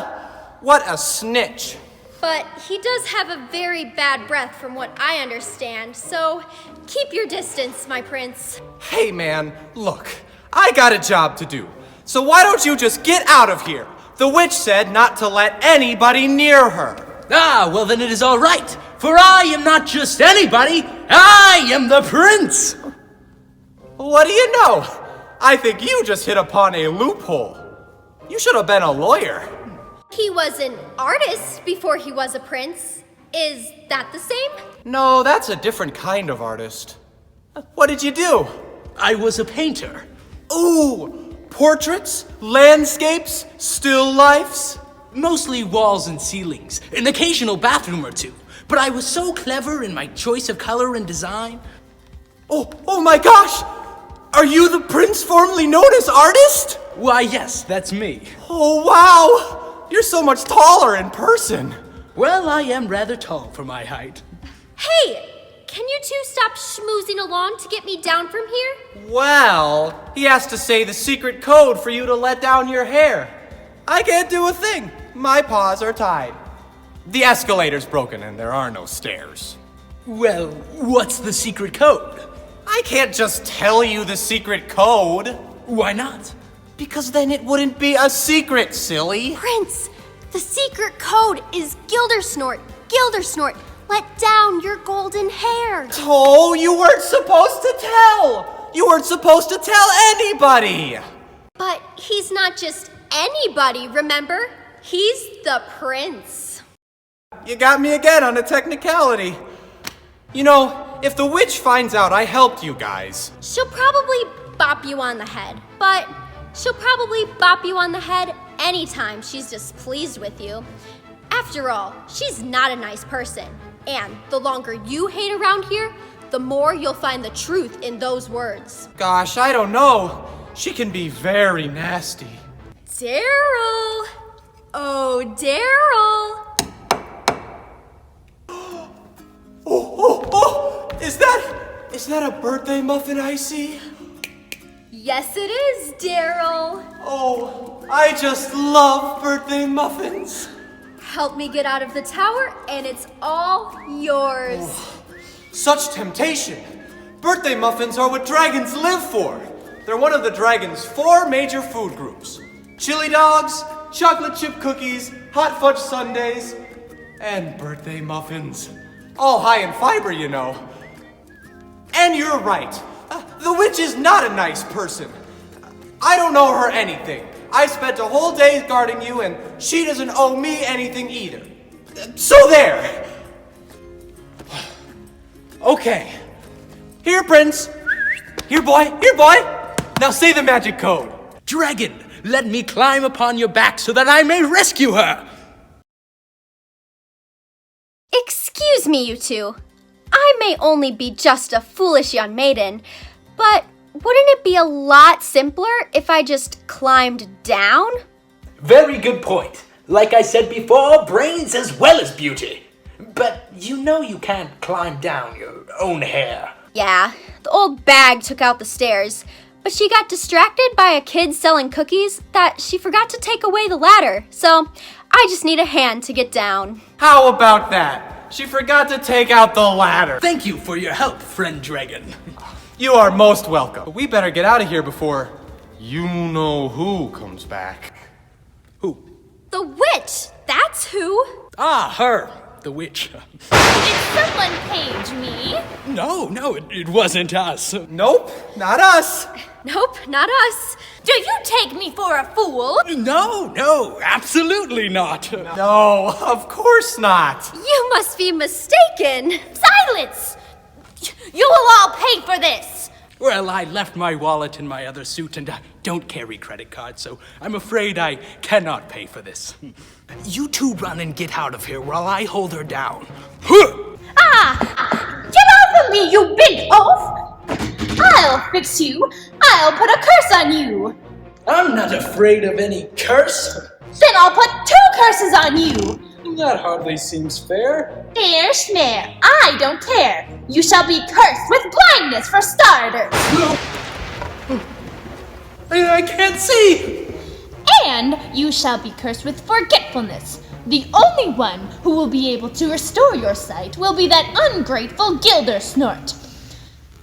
What a snitch. But he does have a very bad breath from what I understand, so keep your distance, my prince. Hey, man, look, I got a job to do. So why don't you just get out of here? The witch said not to let anybody near her. Ah, well then it is all right, for I am not just anybody, I am the prince. What do you know? I think you just hit upon a loophole. You should have been a lawyer. He was an artist before he was a prince. Is that the same? No, that's a different kind of artist. What did you do? I was a painter. Ooh, portraits, landscapes, still lifes? Mostly walls and ceilings, an occasional bathroom or two. But I was so clever in my choice of color and design. Oh my gosh! Are you the prince formerly known as artist? Why, yes, that's me. Oh, wow! You're so much taller in person. Well, I am rather tall for my height. Hey, can you two stop schmoozing along to get me down from here? Well, he has to say the secret code for you to let down your hair. I can't do a thing. My paws are tied. The escalator's broken and there are no stairs. Well, what's the secret code? I can't just tell you the secret code. Why not? Because then it wouldn't be a secret, silly. Prince, the secret code is Gildersnort. Gildersnort, let down your golden hair. Oh, you weren't supposed to tell. You weren't supposed to tell anybody. But he's not just anybody, remember? He's the prince. You got me again on a technicality. You know, if the witch finds out I helped you guys... She'll probably bop you on the head, but she'll probably bop you on the head anytime she's displeased with you. After all, she's not a nice person, and the longer you hang around here, the more you'll find the truth in those words. Gosh, I don't know. She can be very nasty. Daryl! Oh, Daryl! Oh! Is that a birthday muffin I see? Yes, it is, Daryl. Oh, I just love birthday muffins. Help me get out of the tower, and it's all yours. Oh, such temptation. Birthday muffins are what dragons live for. They're one of the dragon's 4 major food groups. Chili dogs, chocolate chip cookies, hot fudge sundaes, and birthday muffins. All high in fiber, you know. And you're right. The witch is not a nice person. I don't owe her anything. I spent a whole day guarding you, and she doesn't owe me anything either. So there. Okay. Here, Prince. Here, boy. Here, boy. Now say the magic code. Dragon, let me climb upon your back so that I may rescue her. Excuse me, you two. I may only be just a foolish young maiden, but wouldn't it be a lot simpler if I just climbed down? Very good point. Like I said before, brains as well as beauty. But you know you can't climb down your own hair. Yeah, the old bag took out the stairs, but she got distracted by a kid selling cookies that she forgot to take away the ladder, so I just need a hand to get down. How about that? She forgot to take out the ladder. Thank you for your help, friend dragon. You are most welcome. But we better get out of here before you-know-who comes back. Who? The witch! That's who! Ah, her. The witch. Did someone page me? No, it wasn't us. Nope, not us. Nope, not us. Do you take me for a fool? No, absolutely not. No, of course not. You must be mistaken. Silence! You will all pay for this. Well, I left my wallet in my other suit and I don't carry credit cards, so I'm afraid I cannot pay for this. You two run and get out of here while I hold her down. Get off of me, you big oaf! I'll fix you. I'll put a curse on you. I'm not afraid of any curse. Then I'll put 2 curses on you. That hardly seems fair. Fair schmear. I don't care. You shall be cursed with blindness for starters. I can't see. And you shall be cursed with forgetfulness. The only one who will be able to restore your sight will be that ungrateful Gildersnort.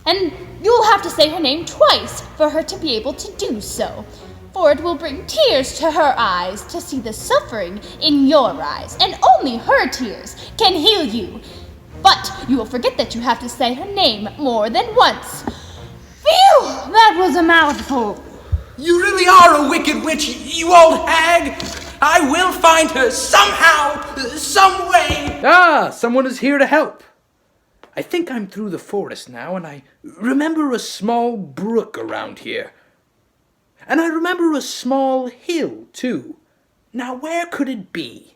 And you'll have to say her name twice for her to be able to do so. For it will bring tears to her eyes to see the suffering in your eyes, and only her tears can heal you. But you will forget that you have to say her name more than once. Phew! That was a mouthful. You really are a wicked witch, you old hag! I will find her somehow, some way. Ah, someone is here to help. I think I'm through the forest now, and I remember a small brook around here. And I remember a small hill, too. Now, where could it be?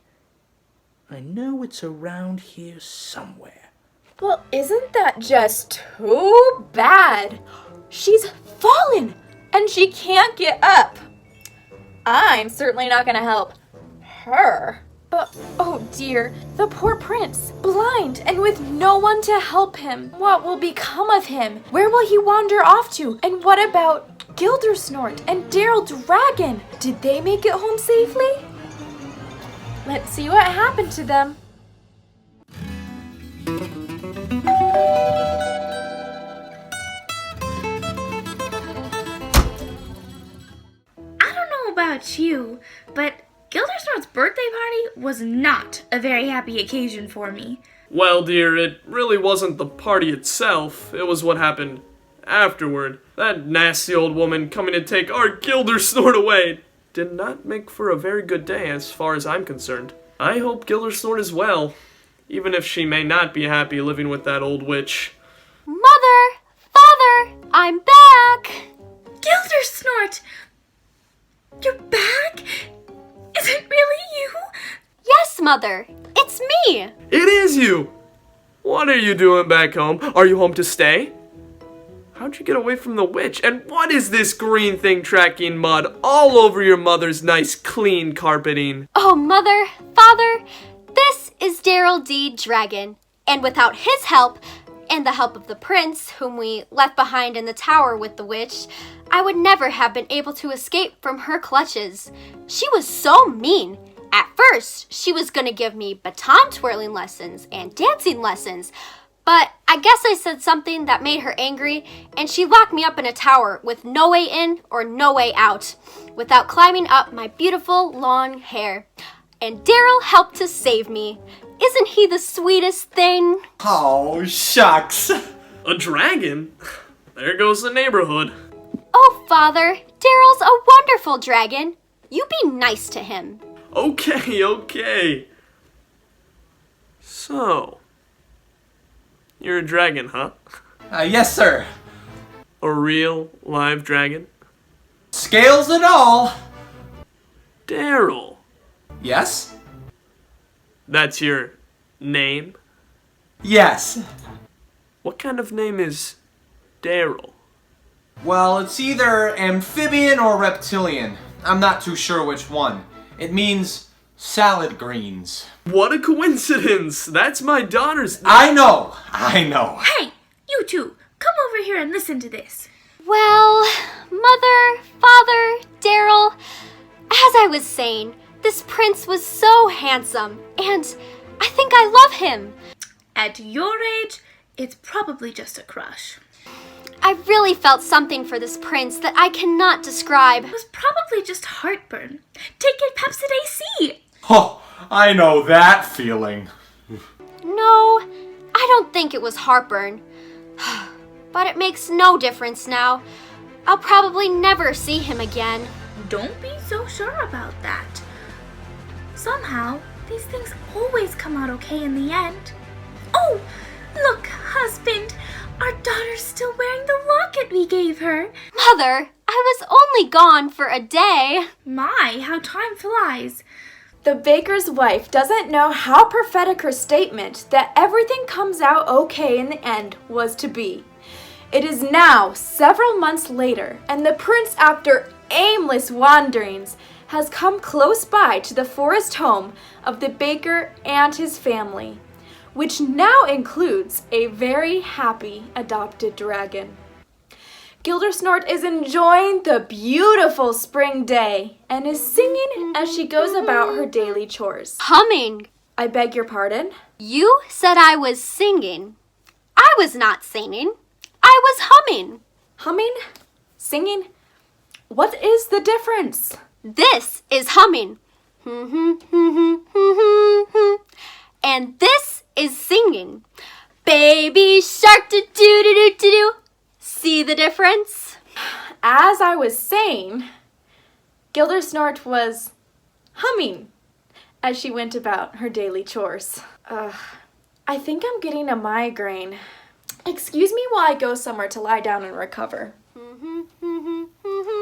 I know it's around here somewhere. Well, isn't that just too bad? She's fallen, and she can't get up. I'm certainly not gonna help her. But, oh dear, the poor prince, blind and with no one to help him. What will become of him? Where will he wander off to? And what about Gildersnort and Daryl Dragon? Did they make it home safely? Let's see what happened to them. I don't know about you, but Gildersnort's birthday party was not a very happy occasion for me. Well, dear, it really wasn't the party itself. It was what happened afterward. That nasty old woman coming to take our Gildersnort away did not make for a very good day as far as I'm concerned. I hope Gildersnort is well, even if she may not be happy living with that old witch. Mother! Father! I'm back! Gildersnort! You're back? Is it really you? Yes, Mother. It's me. It is you! What are you doing back home? Are you home to stay? How'd you get away from the witch? And what is this green thing tracking mud all over your mother's nice clean carpeting? Oh, Mother, Father, this is Daryl D. Dragon. And without his help, and the help of the prince, whom we left behind in the tower with the witch, I would never have been able to escape from her clutches. She was so mean. At first, she was going to give me baton twirling lessons and dancing lessons, but I guess I said something that made her angry, and she locked me up in a tower with no way in or no way out, without climbing up my beautiful long hair. And Daryl helped to save me. Isn't he the sweetest thing? Oh, shucks. A dragon? There goes the neighborhood. Oh, Father, Daryl's a wonderful dragon. You be nice to him. Okay. So, you're a dragon, huh? Yes, sir. A real live dragon? Scales and all. Daryl. Yes? That's your name? Yes. What kind of name is Daryl? Well, it's either amphibian or reptilian. I'm not too sure which one. It means salad greens. What a coincidence! That's my daughter's name. I know. Hey, you two, come over here and listen to this. Well, Mother, Father, Daryl, as I was saying, this prince was so handsome, and I think I love him. At your age, it's probably just a crush. I really felt something for this prince that I cannot describe. It was probably just heartburn. Take your Pepsid AC. Oh, I know that feeling. No, I don't think it was heartburn. But it makes no difference now. I'll probably never see him again. Don't be so sure about that. Somehow, these things always come out okay in the end. Oh, look, husband, our daughter's still wearing the locket we gave her. Mother, I was only gone for a day. My, how time flies. The baker's wife doesn't know how prophetic her statement that everything comes out okay in the end was to be. It is now several months later, and the prince, after aimless wanderings, has come close by to the forest home of the baker and his family, which now includes a very happy adopted dragon. Gildersnort is enjoying the beautiful spring day and is singing as she goes about her daily chores. Humming. I beg your pardon? You said I was singing. I was not singing. I was humming. Humming? Singing? What is the difference? This is humming. And this is singing. Baby shark do do do do do. See the difference? As I was saying, Gildersnort was humming as she went about her daily chores. I think I'm getting a migraine. Excuse me while I go somewhere to lie down and recover.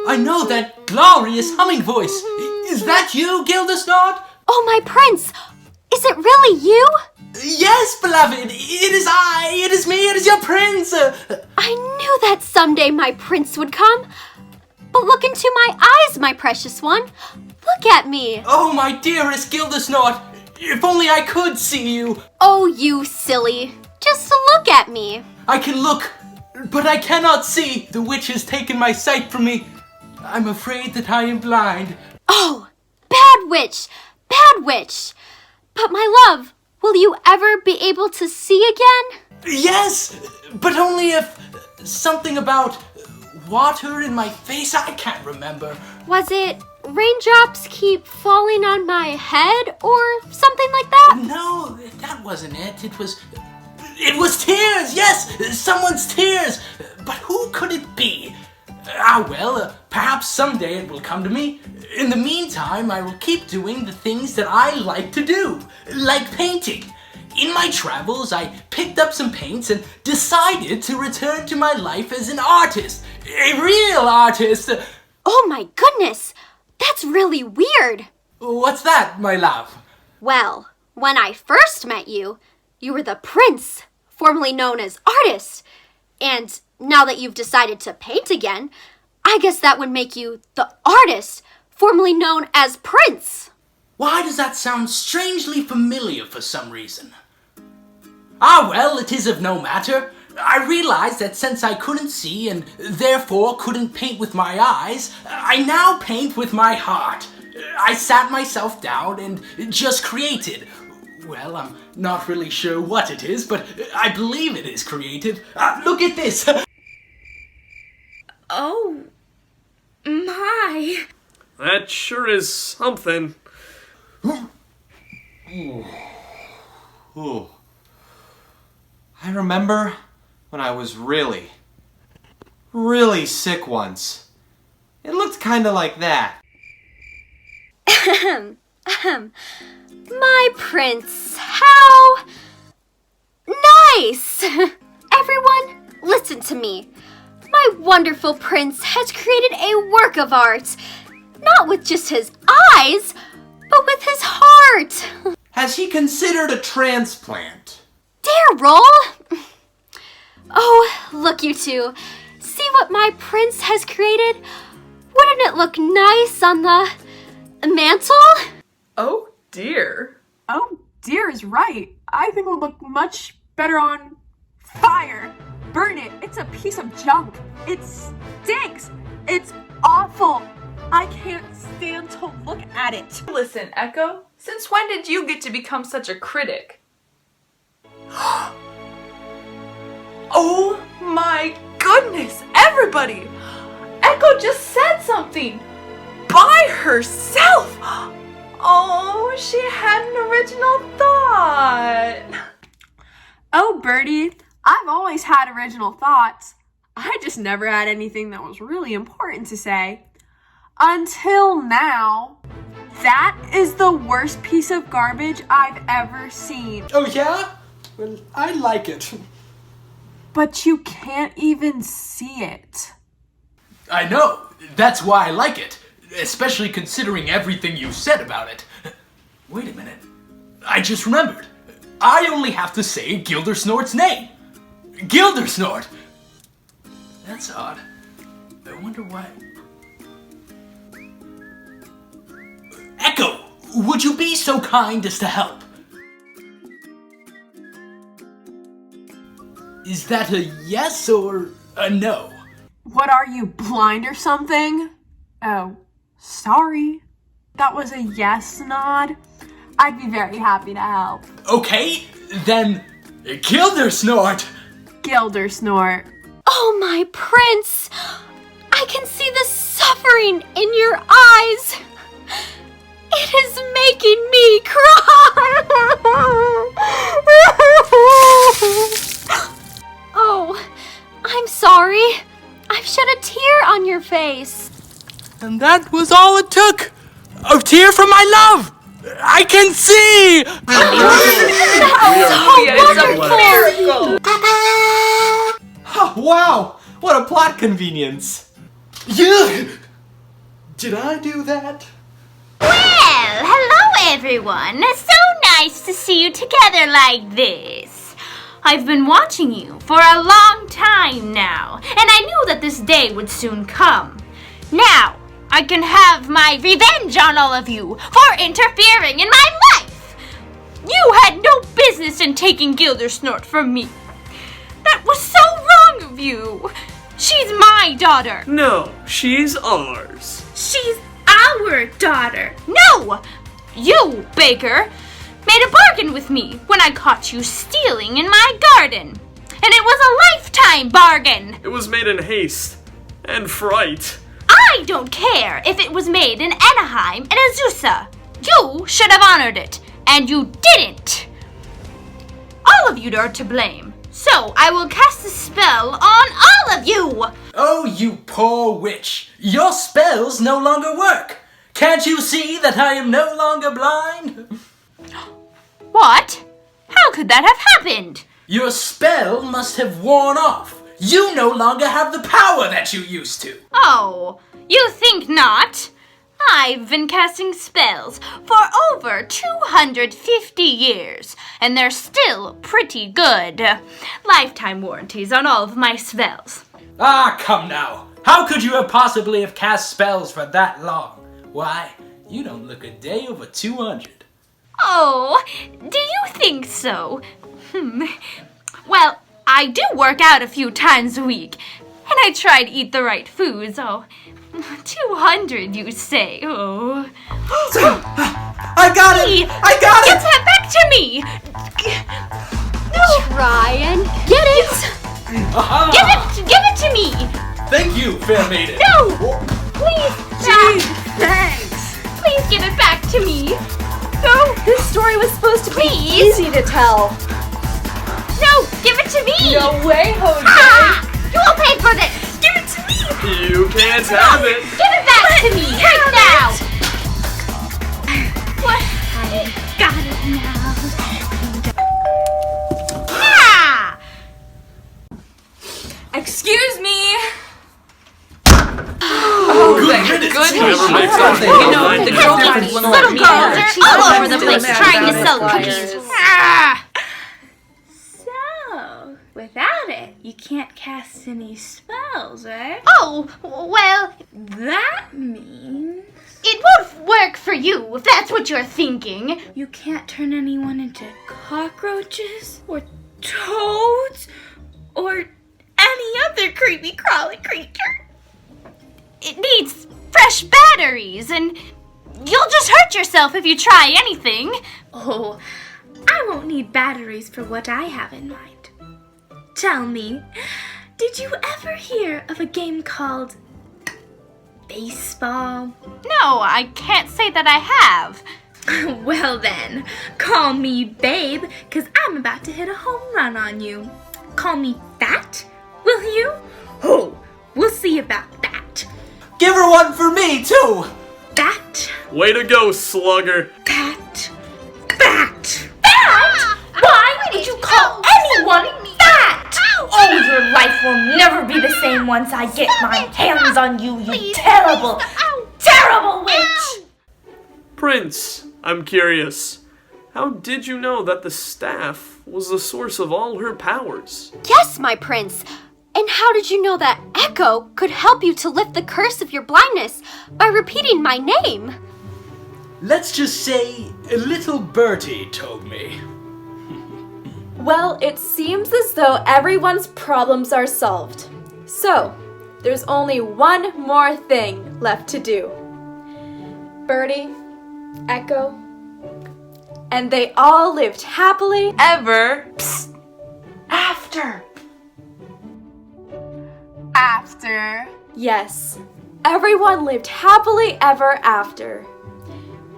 I know that glorious humming voice. Is that you, Gildersnort? Oh, my prince! Is it really you? Yes, beloved. It is I. It is me. It is your prince. I knew that someday my prince would come. But look into my eyes, my precious one. Look at me. Oh, my dearest Gildersnort. If only I could see you. Oh, you silly. Just look at me. I can look, but I cannot see. The witch has taken my sight from me. I'm afraid that I am blind. Oh, bad witch. Bad witch. But my love, will you ever be able to see again? Yes, but only if something about water in my face. I can't remember. Was it raindrops keep falling on my head or something like that? No, that wasn't it. It was tears. Yes, someone's tears. But who could it be? Perhaps someday it will come to me. In the meantime, I will keep doing the things that I like to do, like painting. In my travels, I picked up some paints and decided to return to my life as an artist, a real artist. Oh my goodness, that's really weird. What's that, my love? Well, when I first met you, you were the prince, formerly known as artist. And now that you've decided to paint again, I guess that would make you the artist, formerly known as prince. Why does that sound strangely familiar for some reason? It is of no matter. I realized that since I couldn't see and therefore couldn't paint with my eyes, I now paint with my heart. I sat myself down and just created. Well, I'm not really sure what it is, but I believe it is creative. Look at this! Oh, my. That sure is something. Ooh. I remember when I was really sick once. It looked kinda like that. My prince, how nice! Everyone, listen to me. My wonderful prince has created a work of art. Not with just his eyes, but with his heart. Has he considered a transplant? Dare roll? Oh, look you two. See what my prince has created? Wouldn't it look nice on the mantle? Oh dear. Oh dear is right. I think it would look much better on fire. Burn it. It's a piece of junk. It stinks. It's awful. I can't stand to look at it. Listen, Echo, since when did you get to become such a critic? Oh my goodness, everybody! Echo just said something by herself! Oh, she had an original thought. Oh, Birdie, I've always had original thoughts. I just never had anything that was really important to say. Until now. That is the worst piece of garbage I've ever seen. Oh yeah? Well, I like it. But you can't even see it. I know. That's why I like it. Especially considering everything you said about it. Wait a minute. I just remembered. I only have to say Gildersnort's name. Gildersnort! That's odd. I wonder why. Echo, would you be so kind as to help? Is that a yes or a no? What are you, blind or something? Oh, sorry. That was a yes nod. I'd be very happy to help. Okay, then Gildersnort! Gildersnort. Oh, my prince! I can see the suffering in your eyes. It is making me cry. Oh, I'm sorry. I've shed a tear on your face. And that was all it took. A tear from my love! I can see! Oh, wow! What a plot convenience! Yeah. Did I do that? Well, hello everyone. So nice to see you together like this. I've been watching you for a long time now, and I knew that this day would soon come. Now, I can have my revenge on all of you for interfering in my life. You had no business in taking Gildersnort from me. That was so wrong of you. She's my daughter. No, she's ours. She's our daughter. No! You, Baker, made a bargain with me when I caught you stealing in my garden. And it was a lifetime bargain. It was made in haste and fright. I don't care if it was made in Anaheim and Azusa. You should have honored it, and you didn't. All of you are to blame. So I will cast a spell on all of you. Oh, you poor witch. Your spells no longer work. Can't you see that I am no longer blind? What? How could that have happened? Your spell must have worn off. You no longer have the power that you used to. Oh, you think not? I've been casting spells for over 250 years, and they're still pretty good. Lifetime warranties on all of my spells. Ah, come now. How could you have possibly have cast spells for that long? Why, you don't look a day over 200. Oh, do you think so? Well, I do work out a few times a week, and I try to eat the right foods. Oh, 200, you say? Oh. I got it! I got Get it! that back to me! No! Try and get it! Give it to me! Thank you, fair maiden. No! Please! Gee, thanks. Please give it back to me! No, this story was supposed to be Please? easy to tell. No! Give it to me! No way, Jose. Ah! You will pay for this! Give it to me! You can't have it. Give it back to me right now! What? I got it now. Ah! Excuse me. Never makes sense. Little girls are all over the place trying to sell cookies. Ah! So, without it, you can't cast any spells, eh? Oh, well, That means it won't work for you if that's what you're thinking. you can't turn anyone into cockroaches or toads or any other creepy crawly creature. It needs fresh batteries, and you'll just hurt yourself if you try anything. Oh, I won't need batteries for what I have in mind. Tell me, did you ever hear of a game called baseball? No, I can't say that I have. Well then, call me babe, 'cause I'm about to hit a home run on you. Call me fat, will you? Oh, we'll see about that. Give her one for me, too! Fat, Way to go, slugger. fat, fat. Fat? Why would you call anyone fat? Oh, your life will never be the same once I get my hands on you, you terrible, terrible witch! Prince, I'm curious. How did you know that the staff was the source of all her powers? Yes, my prince. And how did you know that Echo could help you to lift the curse of your blindness by repeating my name? Let's just say a little birdie told me. Well, it seems as though everyone's problems are solved. So, there's only one more thing left to do. Birdie, Echo, and they all lived happily Ever after. After. Yes, everyone lived happily ever after.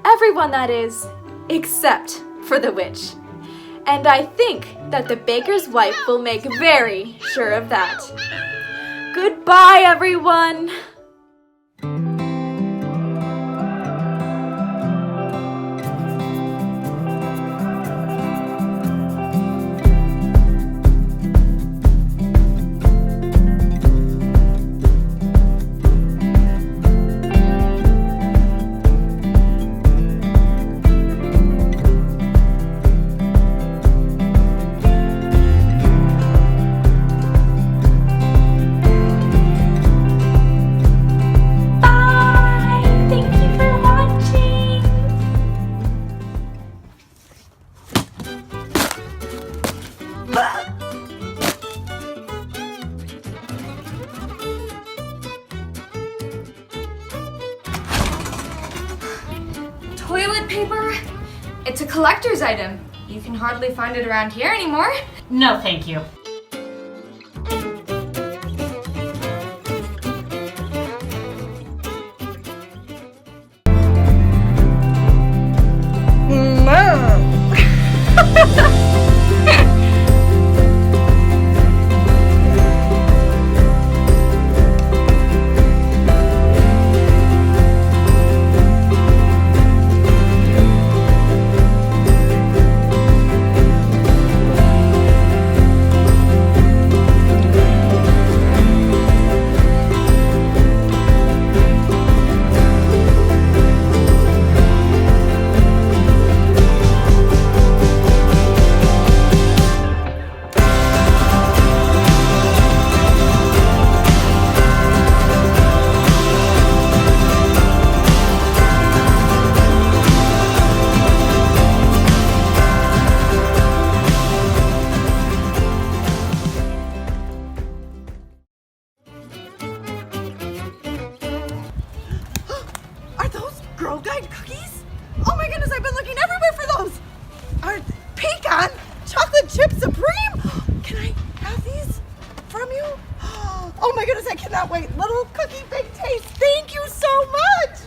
Everyone, that is, except for the witch. And I think that the baker's wife will make very sure of that. Goodbye, everyone! paper? It's a collector's item. You can hardly find it around here anymore. No, thank you. Oh my goodness, I cannot wait. Little cookie, big taste. Thank you so much.